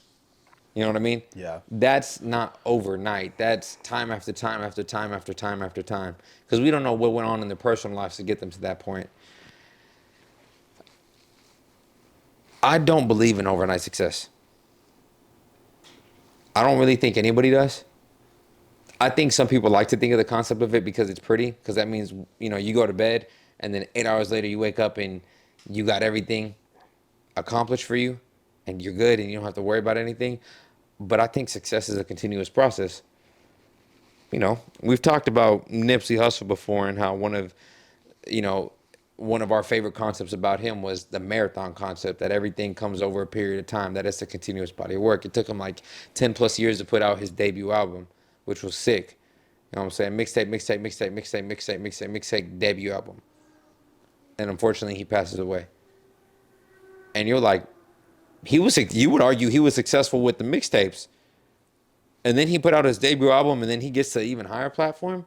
You know what I mean? Yeah. That's not overnight. That's time after time after time after time after time. Because we don't know what went on in their personal lives to get them to that point. I don't believe in overnight success. I don't really think anybody does. I think some people like to think of the concept of it because it's pretty, because that means, you know, you go to bed and then 8 hours later you wake up and you got everything accomplished for you and you're good and you don't have to worry about anything. But I think success is a continuous process. You know, we've talked about Nipsey Hussle before and how one of our favorite concepts about him was the marathon concept, that everything comes over a period of time, that it's a continuous body of work. It took him like 10 plus years to put out his debut album, which was sick. You know what I'm saying? Mixtape, debut album. And unfortunately, he passes away. And you're like, you would argue he was successful with the mixtapes. And then he put out his debut album and then he gets to an even higher platform.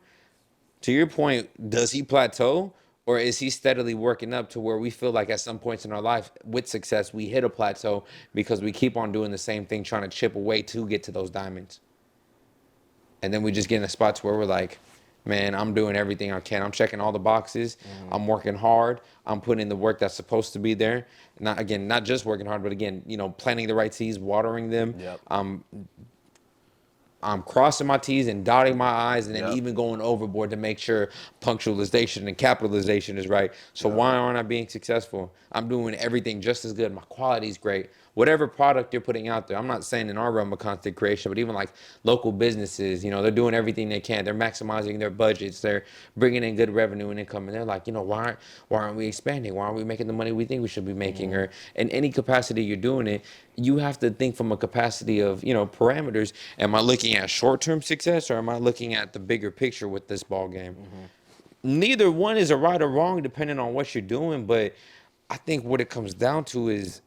To your point, does he plateau? Or is he steadily working up to where we feel like at some points in our life with success, we hit a plateau because we keep on doing the same thing, trying to chip away to get to those diamonds. And then we just get in a spot to where we're like, man, I'm doing everything I can. I'm checking all the boxes. I'm working hard. I'm putting in the work that's supposed to be there. Not just working hard, but again, you know, planting the right seeds, watering them. Yep. I'm crossing my T's and dotting my I's and then Yep. even going overboard to make sure punctualization and capitalization is right. So why aren't I being successful? I'm doing everything just as good. My quality's great. Whatever product you're putting out there, I'm not saying in our realm of content creation, but even like local businesses, you know, they're doing everything they can. They're maximizing their budgets. They're bringing in good revenue and income. And they're like, you know, why aren't we expanding? Why aren't we making the money we think we should be making? Or in any capacity you're doing it, you have to think from a capacity of, you know, parameters. Am I looking at short-term success or am I looking at the bigger picture with this ball game? Neither one is a right or wrong depending on what you're doing, but I think what it comes down to is,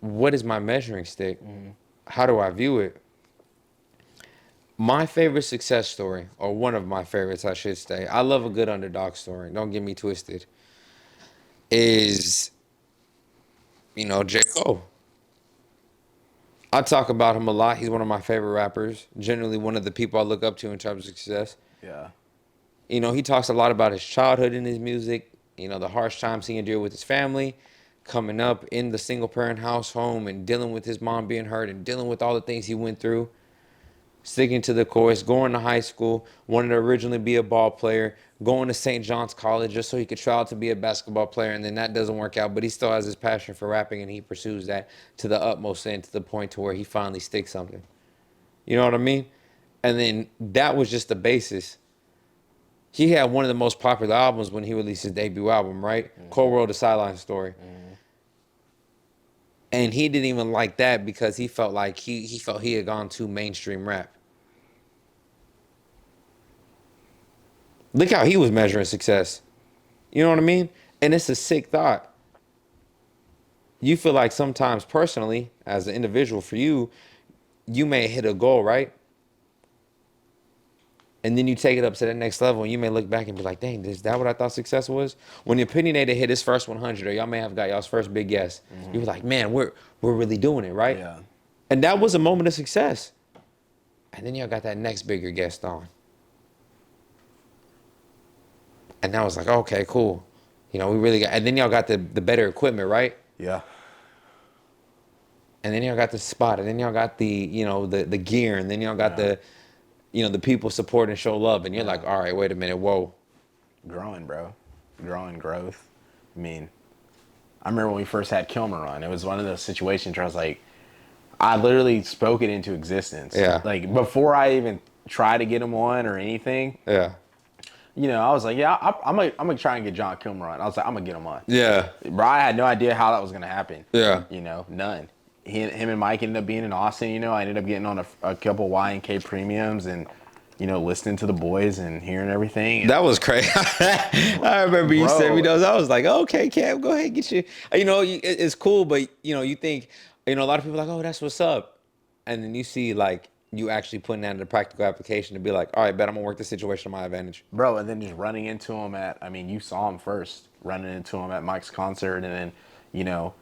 what is my measuring stick? How do I view it? My favorite success story, or one of my favorites, I should say, I love a good underdog story, don't get me twisted, is, you know, J. Cole. I talk about him a lot. He's one of my favorite rappers, generally one of the people I look up to in terms of success. Yeah. You know, he talks a lot about his childhood in his music, you know, the harsh times he endured with his family, coming up in the single parent house home and dealing with his mom being hurt and dealing with all the things he went through, sticking to the course, going to high school, wanted to originally be a ball player, going to St. John's College just so he could try out to be a basketball player, and then that doesn't work out, but he still has his passion for rapping and he pursues that to the utmost end, to the point to where he finally sticks something. You know what I mean? And then that was just the basis. He had one of the most popular albums when he released his debut album, right? Cold World, The Sideline Story. And he didn't even like that because he felt like he felt he had gone too mainstream rap. Look how he was measuring success. You know what I mean? And it's a sick thought. You feel like sometimes personally, as an individual, for you, you may hit a goal, right? And then you take it up to the next level and you may look back and be like, dang, is that what I thought success was? When the Opinionated hit his first 100, or y'all may have got y'all's first big guest, you were like, man, we're really doing it, right? Yeah. And that was a moment of success. And then y'all got that next bigger guest on. And that was like, okay, cool. You know, we really got, and then y'all got the better equipment, right? Yeah. And then y'all got the spot, and then y'all got the, you know, the gear, and then y'all got the, you know, the people support and show love. And you're like, all right, wait a minute, whoa. Growing, bro. Growth. I mean, I remember when we first had Kilmer on, it was one of those situations where I was like, I literally spoke it into existence. Yeah. Like, before I even tried to get him on or anything, Yeah. you know, I was like, yeah, I'm gonna try and get John Kilmer on. I was like, I'm gonna get him on. Yeah. Bro, I had no idea how that was gonna happen. Yeah. You know, none. Him and Mike ended up being in Austin, you know. I ended up getting on a couple Y and K premiums and, you know, listening to the boys and hearing everything. That was crazy. I remember you Bro. sent me those. I was like, okay, Cam, go ahead, get you. You know, it's cool, but, you know, you think, You know, a lot of people are like, oh, that's what's up. And then you see like you actually putting that into practical application to be like, all right, bet I'm gonna work the situation to my advantage. Bro, and then just running into him at, I mean, you saw him first, running into him at Mike's concert, and then, you know,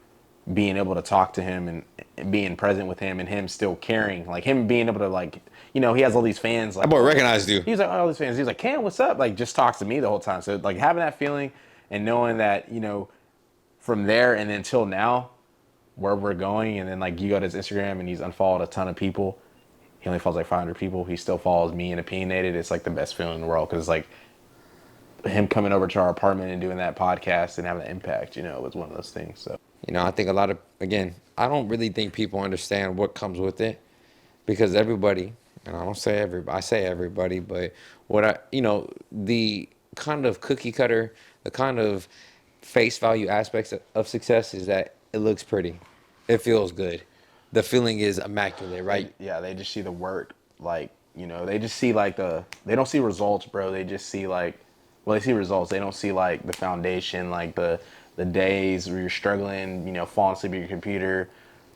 being able to talk to him and being present with him and him still caring, like him being able to, like, you know, he has all these fans, That like, boy oh, recognized you. he was like, oh, all these fans, he's like, Cam, what's up? Like, just talks to me the whole time. So, like, having that feeling and knowing that, you know, from there and until now, where we're going, and then, like, you go to his Instagram and he's unfollowed a ton of people. He only follows like 500 people. He still follows me and Opinionated. It's like the best feeling in the world because, like, him coming over to our apartment and doing that podcast and having an impact, you know, was one of those things. So, You know, I think a lot of, again, I don't really think people understand what comes with it because everybody, and I don't say everybody, I say everybody, but what I, you know, the kind of cookie cutter, the kind of face value aspects of success is that it looks pretty. It feels good. The feeling is immaculate, right? yeah, they just see the work. Like, you know, they just see like they don't see results, bro. They just see like, well, they see results. They don't see like the foundation, like the days where you're struggling, you know, falling asleep at your computer,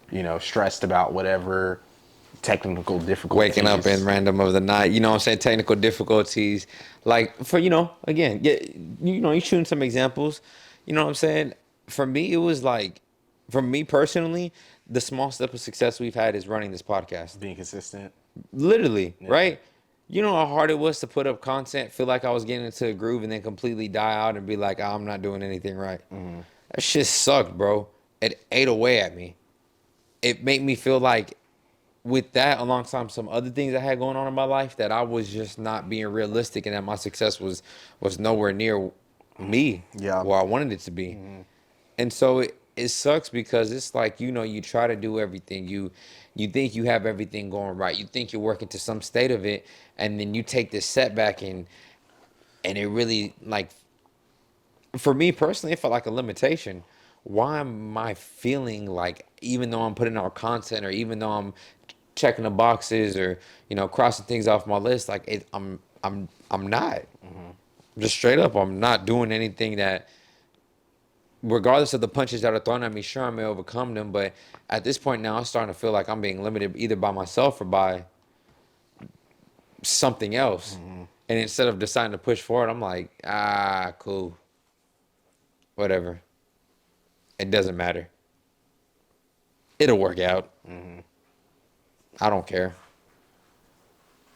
you know, stressed about whatever technical difficulties. Waking up in random of the night, you know what I'm saying? Technical difficulties. Like for, you know, again, yeah, you know, you shooting some examples, you know what I'm saying? For me, it was like, for me personally, the small step of success we've had is running this podcast. Being consistent. Literally, Yeah. right? You know how hard it was to put up content, feel like I was getting into a groove and then completely die out and be like, oh, I'm not doing anything right. That shit sucked, bro. It ate away at me. It made me feel like with that, alongside some other things I had going on in my life, that I was just not being realistic and that my success was nowhere near me Yeah. where I wanted it to be. And so it sucks because it's like, you know, you try to do everything. You think you have everything going right. You think you're working to some state of it, and then you take this setback and it really, like, for me personally, it felt like a limitation. Why am I feeling like, even though I'm putting out content or even though I'm checking the boxes or, you know, crossing things off my list, like I'm not. Just straight up, I'm not doing anything that, regardless of the punches that are thrown at me, sure, I may overcome them, but at this point now, I'm starting to feel like I'm being limited either by myself or by something else. And instead of deciding to push forward, I'm like, cool, whatever. It doesn't matter. It'll work out. I don't care.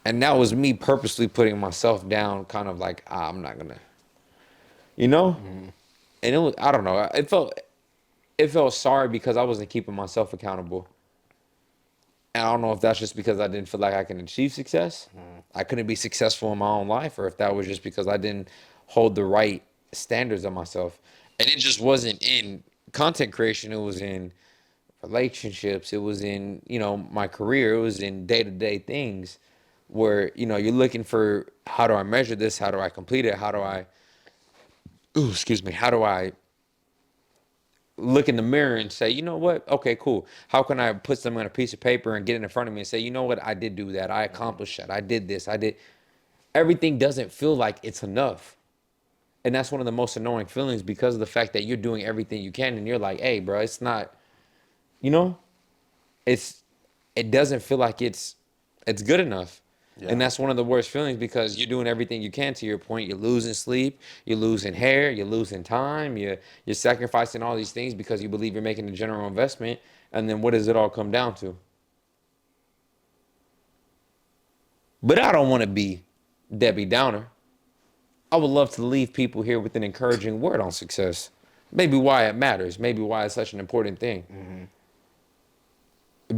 And that was me purposely putting myself down, kind of like, I'm not gonna, you know? And it was, I don't know. It felt sorry because I wasn't keeping myself accountable. And I don't know if that's just because I didn't feel like I can achieve success. I couldn't be successful in my own life, or if that was just because I didn't hold the right standards of myself. And it just wasn't in content creation. It was in relationships. It was in, you know, my career. It was in day-to-day things where, you know, you're looking for, how do I measure this? How do I complete it? How do I, excuse me, how do I look in the mirror and say, you know what? Okay, cool. How can I put something on a piece of paper and get it in front of me and say, you know what? I did do that. I accomplished that. I did this. I did. Everything doesn't feel like it's enough. And that's one of the most annoying feelings because of the fact that you're doing everything you can and you're like, hey, bro, it's not, you know, it doesn't feel like it's good enough. Yeah. And that's one of the worst feelings because you're doing everything you can. To your point, you're losing sleep, you're losing hair, you're losing time, you're sacrificing all these things because you believe you're making a general investment. And then what does it all come down to? But I don't want to be Debbie Downer. I would love to leave people here with an encouraging word on success. Maybe why it matters, maybe why it's such an important thing.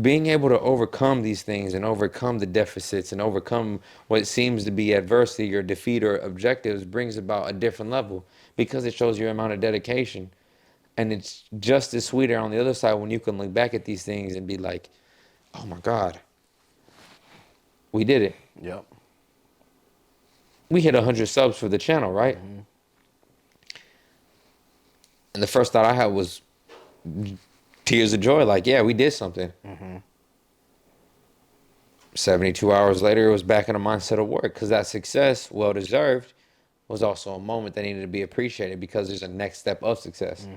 Being able to overcome these things and overcome the deficits and overcome what seems to be adversity or defeat or objectives brings about a different level because it shows your amount of dedication. And it's just as sweeter on the other side when you can look back at these things and be like, oh my God, we did it. Yep. We hit 100 subs for the channel, right? And the first thought I had was tears of joy. Like, yeah, we did something. 72 hours later, it was back in the mindset of work because that success, well deserved, was also a moment that needed to be appreciated because there's a next step of success.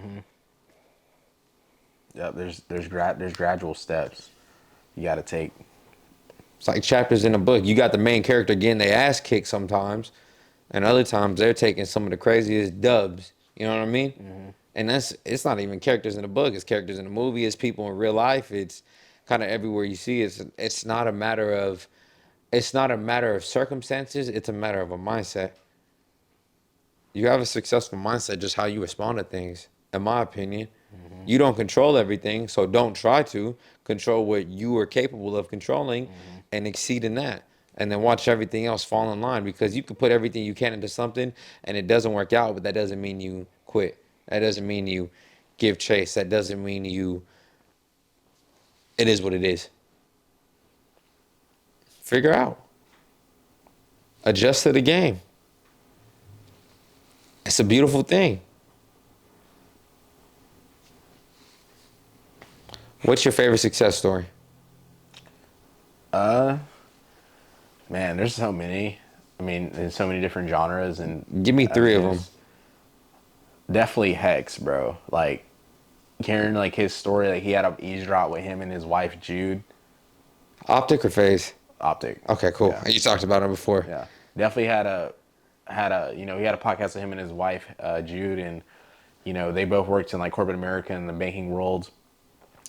Yep, there's gradual steps you got to take. It's like chapters in a book. You got the main character getting their ass kicked sometimes, and other times they're taking some of the craziest dubs. You know what I mean? And it's not even characters in the book. It's characters in the movie. It's people in real life. It's kind of everywhere you see. It's not a matter of circumstances. It's a matter of a mindset. You have a successful mindset, just how you respond to things. In my opinion, you don't control everything, so don't try to control what you are capable of controlling, and exceed in that. And then watch everything else fall in line, because you can put everything you can into something and it doesn't work out, but that doesn't mean you quit. That doesn't mean you give chase. That doesn't mean it is what it is. Figure out. Adjust to the game. It's a beautiful thing. What's your favorite success story? Man, there's so many. I mean, there's so many different genres, and Give me three of them. Definitely Hex, bro. Like hearing like his story, like he had a eavesdrop with him and his wife Jude. Optic or phase? Optic. Okay, cool. Yeah. You talked about it before. Yeah, definitely had a he had a podcast with him and his wife Jude, and they both worked in like corporate America and the banking world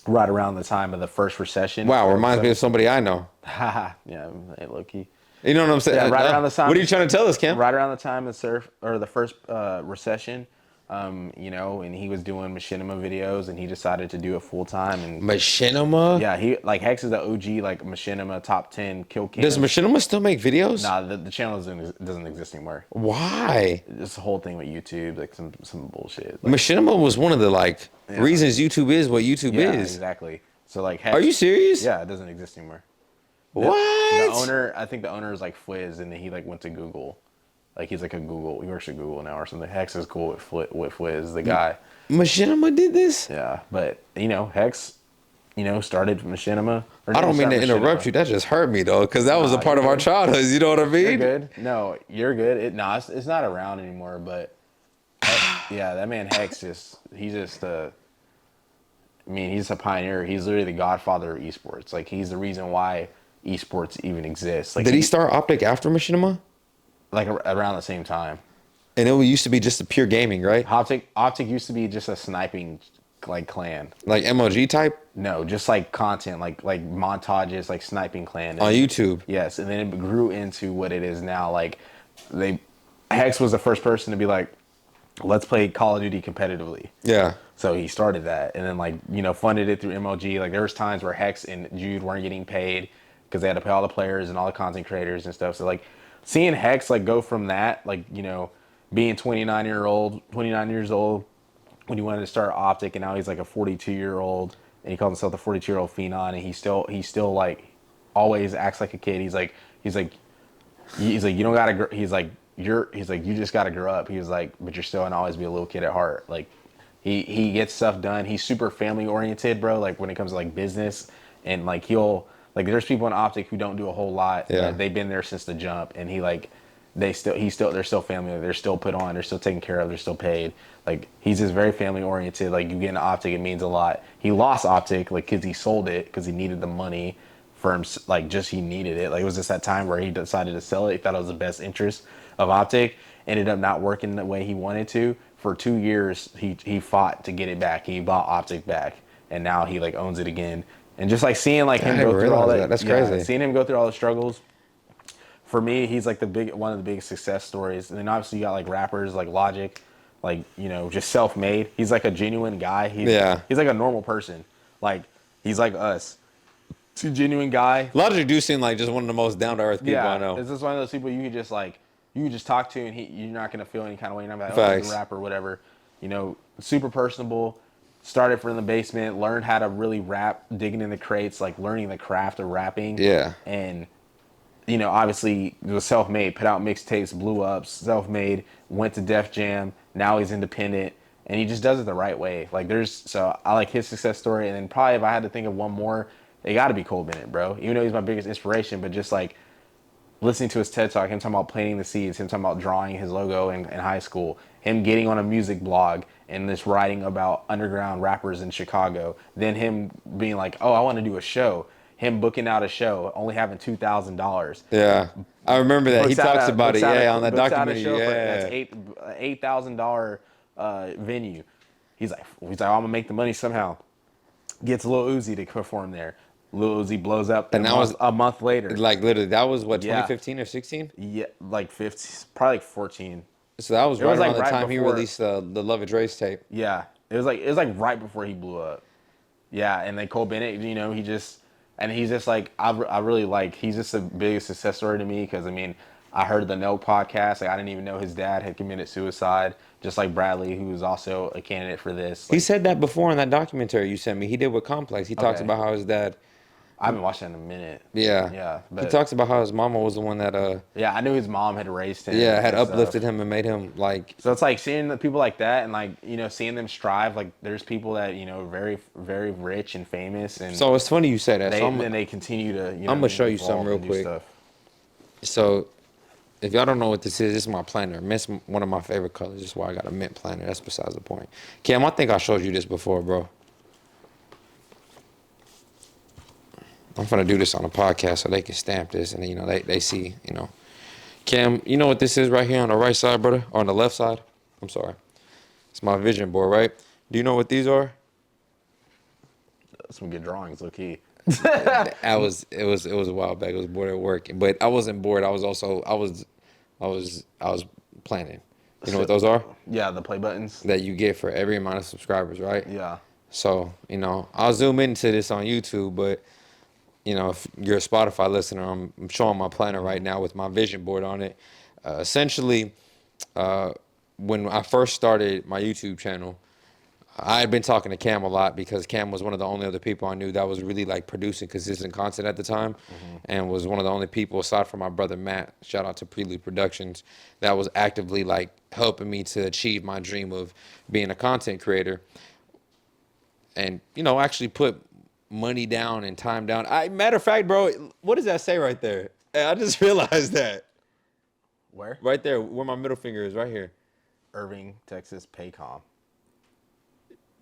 right around the time of the first recession. Wow, reminds me of somebody I know. Haha, yeah, hey, low key. You know what I'm saying? Yeah, right around the time. What are you trying to tell us, Cam? Right around the time of the first recession, and he was doing machinima videos, and he decided to do it full time. And Machinima? yeah, he like Hex is the OG like machinima top 10 kill cam. Does Machinima still make videos? Nah, the channel doesn't exist anymore. Why? This whole thing with YouTube, like some bullshit. Like, Machinima was one of the reasons YouTube is what YouTube yeah, is. exactly. So like, Hex, Are you serious? Yeah, it doesn't exist anymore. What? The owner, I think the owner is like Fwiz, and then he like went to Google. Like he's like he works at Google now or something. Hex is cool with Fwiz, the guy. Machinima did this? Yeah, but Hex, started Machinima. I don't mean to interrupt you. That just hurt me though, because that was a part of our childhoods. You know what I mean? You're good. No, you're good. It's not around anymore. But yeah, that man Hex he's a pioneer. He's literally the godfather of esports. Like he's the reason why esports even exists. Like Did he start Optic after Machinima? Like around the same time. And it used to be just a pure gaming, right? Optic used to be just a sniping like clan. Like MOG type? No, just like content, like montages, like sniping clan. On YouTube. Yes, and then it grew into what it is now. Like Hex was the first person to be like, let's play Call of Duty competitively. Yeah. So he started that, and then funded it through MOG. Like there was times where Hex and Jude weren't getting paid because they had to pay all the players and all the content creators and stuff. So like seeing Hex like go from that, being 29 years old when he wanted to start Optic, and now he's like a 42-year-old, and he calls himself the 42-year-old phenom, and he still like always acts like a kid. He's like you don't gotta. He's like you just gotta grow up. He's like, but you're still gonna always be a little kid at heart. Like he gets stuff done. He's super family oriented, bro. Like when it comes to like business, and like there's people in Optic who don't do a whole lot. Yeah. They've been there since the jump, and they're still family. They're still put on. They're still taken care of. They're still paid. Like he's just very family oriented. Like you get into Optic, it means a lot. He lost Optic because he sold it because he needed the money for him. Like just he needed it. Like it was just that time where he decided to sell it. He thought it was the best interest of Optic. Ended up not working the way he wanted to. For 2 years, he fought to get it back. He bought Optic back, and now he like owns it again. And just like seeing like him go through all that, that's crazy. Seeing him go through all the struggles. For me, he's like one of the biggest success stories. And then obviously you got like rappers like Logic, like just self-made. He's like a genuine guy. He's like a normal person. Like he's like us. He's a genuine guy. Logic do seem like just one of the most down to earth people I know. This is one of those people you can just talk to, and you're not gonna feel any kind of way. You're not like, Facts. He's a rapper or whatever. Super personable. Started from the basement, learned how to really rap, digging in the crates, like learning the craft of rapping. Yeah. And obviously was self-made, put out mixtapes, blew up, self-made, went to Def Jam. Now he's independent, and he just does it the right way. So I like his success story. And then probably if I had to think of one more, it got to be Cole Bennett, bro. Even though he's my biggest inspiration, but just like listening to his TED Talk, him talking about planting the seeds, him talking about drawing his logo in high school, him getting on a music blog and this writing about underground rappers in Chicago, then him being like, oh, I want to do a show, him booking out a show, only having $2,000. Yeah, I remember that. He talks about it. Yeah, on that Books out a documentary. show for that's Yeah. $8,000 venue. He's like, I'm gonna make the money somehow. Gets Lil Uzi to perform there. Lil Uzi blows up And that was a month later. like literally that was what Yeah. 2015 or 16. Yeah, like 50, probably like 14. So that was It right was, around like, the right time he before- released the Love and Dre's tape. Yeah, it was like right before he blew up. Yeah, and then Cole Bennett, you know, he's just like I really like. He's just the biggest success story to me because I mean, I heard the No podcast. Like I didn't even know his dad had committed suicide. Just like Bradley, who was also a candidate for this. He Like, said that before in that documentary you sent me. He did with Complex. He talks Okay. about how his dad. I haven't watched that in a minute. Yeah. Yeah, He but talks about how his mama was the one that yeah, I knew his mom had raised him. had and uplifted stuff. him and made him like. So it's like seeing the people like that and like, you know, seeing them strive. Like there's people that, you know, very, very rich and famous and So it's funny you say that. they, So and then they continue to, you know, I'm gonna show you evolve something real and do quick. stuff. So if y'all don't know what this is my planner. Mint's one of my favorite colors. That's why I got a mint planner. That's besides the point. Cam, I think I showed you this before, bro. I'm gonna do this on a podcast so they can stamp this and you know they see, you know. Cam, you know what this is right here on the right side, brother? Or on the left side? I'm sorry. It's my vision board, right? Do you know what these are? Some good drawings, low key. It was a while back. It was bored at work, but I wasn't bored. I was planning. You know what those are? Yeah, the play buttons. That you get for every amount of subscribers, right? Yeah. So you know, I'll zoom into this on YouTube, but you know, if you're a Spotify listener, I'm showing my planner right now with my vision board on it. Essentially, when I first started my YouTube channel, I had been talking to Cam a lot because Cam was one of the only other people I knew that was really like producing consistent content at the time, and was one of the only people aside from my brother Matt, shout out to Prelude Productions, that was actively like helping me to achieve my dream of being a content creator, and you know actually put money down and time down. Matter of fact, bro, what does that say right there? Hey, I just realized that Where? right there, where my middle finger is, right here. Irving, Texas, Paycom.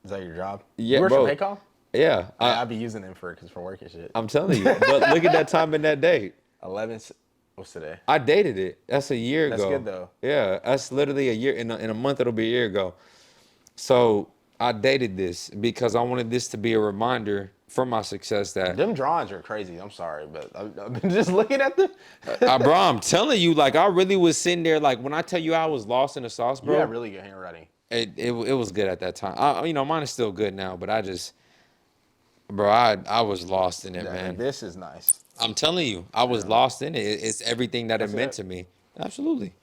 Is that your job? Yeah, you work bro. for Paycom? Yeah, I'll be using them for work and shit. I'm telling you. But look at that time and that date. 11. What's today? I dated it. That's a year That's ago. good, though. Yeah, that's literally a year. In a month, it'll be a year ago. So I dated this because I wanted this to be a reminder for my success that, Them drawings are crazy. I'm sorry, but I've been just looking at them. bro, I'm telling you, like, I really was sitting there, like, when I tell you I was lost in the sauce, You bro, got really good handwriting. it was good at that time. You know, mine is still good now, but I just, bro, I was lost in it, Yeah, man. this is nice. I'm telling you, I was lost in it. It's everything that That's it meant it. to me. Absolutely.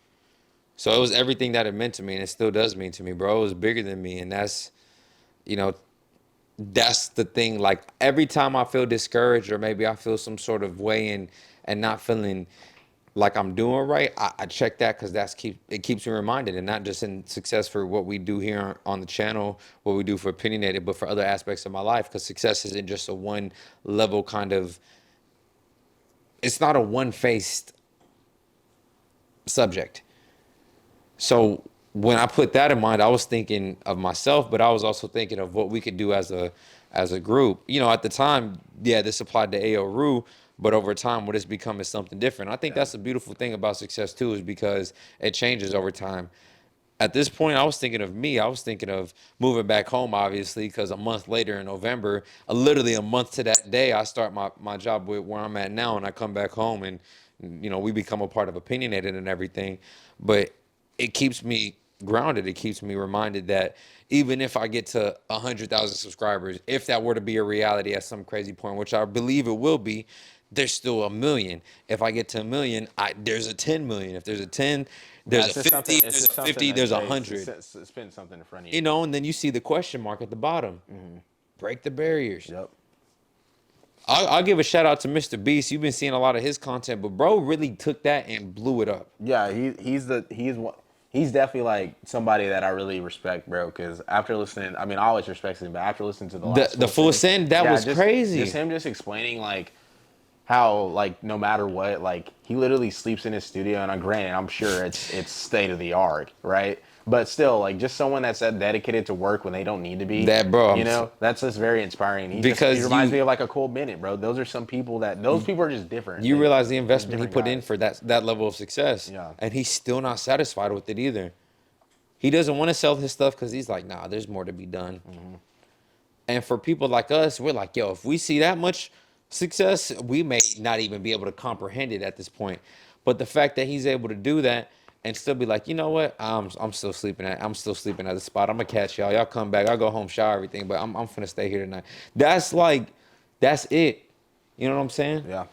So it was everything that it meant to me, and it still does mean to me, bro. It was bigger than me, and that's, you know, that's the thing. Like every time I feel discouraged or maybe I feel some sort of way and not feeling like I'm doing right, I check that because it keeps me reminded, and not just in success for what we do here on the channel, what we do for Opinionated, but for other aspects of my life. Because success isn't just a one level kind of. It's not a one-faced subject. So when I put that in mind, I was thinking of myself, but I was also thinking of what we could do as a group. You know, at the time, yeah, this applied to AO Rue, but over time, what it's become is something different. I think that's the beautiful thing about success too, is because it changes over time. At this point, I was thinking of me. I was thinking of moving back home, obviously, because a month later in November, literally a month to that day, I start my job with where I'm at now, and I come back home, and you know we become a part of Opinionated and everything. But it keeps me grounded. It keeps me reminded that even if I get to 100,000 subscribers, if that were to be a reality at some crazy point, which I believe it will be, there's still a million. If I get to a million, there's a 10 million. If there's a 10, there's It's a just 50, something- there's it's a just 50, something there's a that 100. It's been something in front of you. You know, and then you see the question mark at the bottom. Break the barriers. Yep. I'll give a shout out to Mr. Beast. You've been seeing a lot of his content, but bro really took that and blew it up. Yeah, he's definitely like somebody that I really respect, bro. Because after listening, I mean, I always respect him, but after listening to the The Full Ascend, that was just, crazy. Just him just explaining like how like no matter what, like he literally sleeps in his studio, and granted, I'm sure it's state of the art, right? But still, like just someone that's that dedicated to work when they don't need to be, That, bro, you know, that's just very inspiring. He because reminds me of like a Cole Bennett, bro. Those are some people that those people are just different. you realize the Just investment he different put in guys. for that level of success, Yeah. and he's still not satisfied with it either. He doesn't want to sell his stuff because he's like, nah, there's more to be done. And for people like us, we're like, yo, if we see that much success, we may not even be able to comprehend it at this point. But the fact that he's able to do that and still be like, you know what, I'm still sleeping at the spot. I'm gonna catch y'all. Y'all come back. I'll go home, shower, everything. But I'm finna stay here tonight. That's it. You know what I'm saying? Yeah.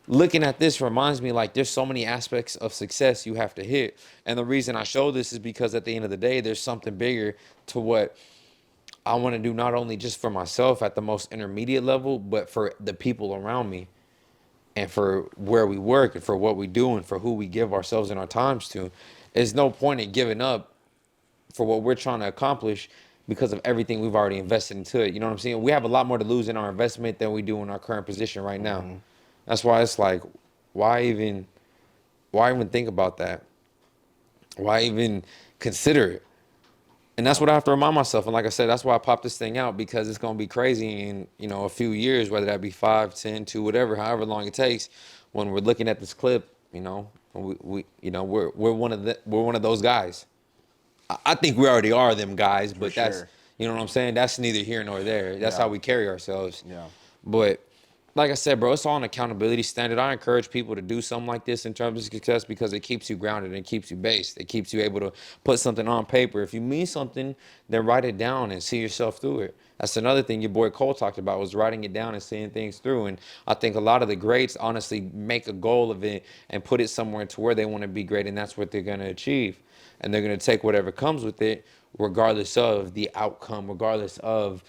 Looking at this reminds me like there's so many aspects of success you have to hit. And the reason I show this is because at the end of the day, there's something bigger to what I want to do, not only just for myself at the most intermediate level, but for the people around me and for where we work and for what we do and for who we give ourselves and our times to. There's no point in giving up for what we're trying to accomplish because of everything we've already invested into it. You know what I'm saying? We have a lot more to lose in our investment than we do in our current position right now. That's why it's like, why even think about that? Why even consider it? And that's what I have to remind myself. And like I said, that's why I popped this thing out, because it's going to be crazy in, a few years, whether that be 5, 10, 2, whatever, however long it takes, when we're looking at this clip, we're one of those guys. I think we already are them guys, but that's, sure. you know what I'm saying? That's neither here nor there. That's Yeah. how we carry ourselves. Yeah. But like I said, bro, it's all an accountability standard. I encourage people to do something like this in terms of success because it keeps you grounded and it keeps you based. It keeps you able to put something on paper. If you mean something, then write it down and see yourself through it. That's another thing your boy Cole talked about, was writing it down and seeing things through. And I think a lot of the greats honestly make a goal of it and put it somewhere to where they want to be great, and that's what they're going to achieve. And they're going to take whatever comes with it, regardless of the outcome, regardless of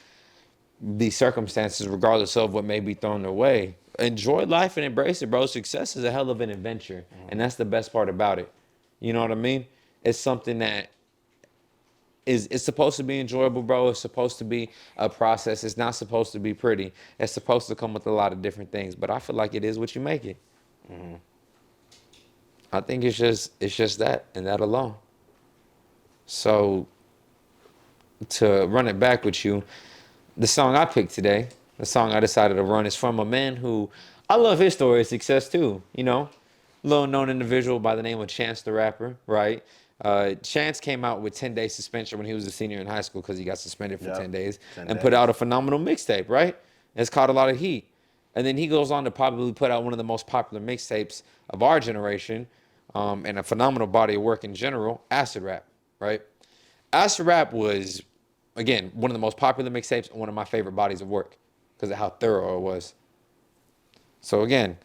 the circumstances, regardless of what may be thrown their way. Enjoy life and embrace it, bro. Success is a hell of an adventure, and that's the best part about it. You know what I mean? It's something that it's supposed to be enjoyable, bro. It's supposed to be a process. It's not supposed to be pretty. It's supposed to come with a lot of different things, but I feel like it is what you make it. I think it's just that and that alone. So to run it back with you, the song I picked today, the song I decided to run, is from a man who, I love his story of success too, Little known individual by the name of Chance the Rapper, right? Chance came out with 10-day suspension when he was a senior in high school because he got suspended for 10 days 10 and put days. out a phenomenal mixtape, right? It's caught a lot of heat. And then he goes on to probably put out one of the most popular mixtapes of our generation, and a phenomenal body of work in general, Acid Rap, right? Acid Rap was, again, one of the most popular mixtapes and one of my favorite bodies of work because of how thorough it was. So again,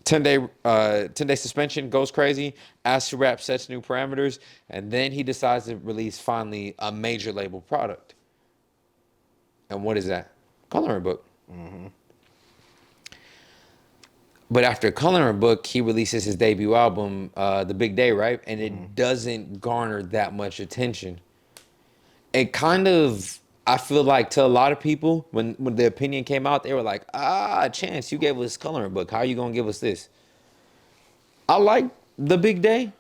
10-day suspension, goes crazy. Acid Rap sets new parameters, and then he decides to release finally a major label product. And what is that? Coloring book. But after Coloring Book, he releases his debut album, The Big Day, right? And it doesn't garner that much attention. It kind of, I feel like to a lot of people, when the opinion came out, they were like, Chance, you gave us Coloring Book. How are you going to give us this? I like The Big Day.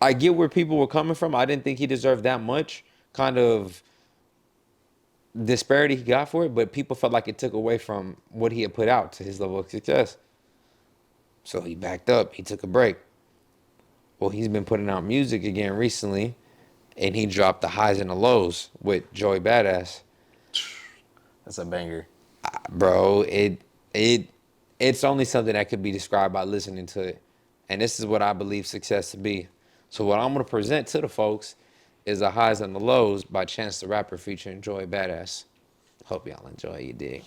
I get where people were coming from. I didn't think he deserved that much kind of disparity he got for it, but people felt like it took away from what he had put out to his level of success. So he backed up. He took a break. Well, he's been putting out music again recently, and he dropped The Highs and the Lows with Joey Badass. That's a banger. Bro, it's only something that could be described by listening to it. And this is what I believe success to be. So what I'm going to present to the folks is The Highs and the Lows by Chance the Rapper featuring Joey Badass. Hope y'all enjoy. You dig?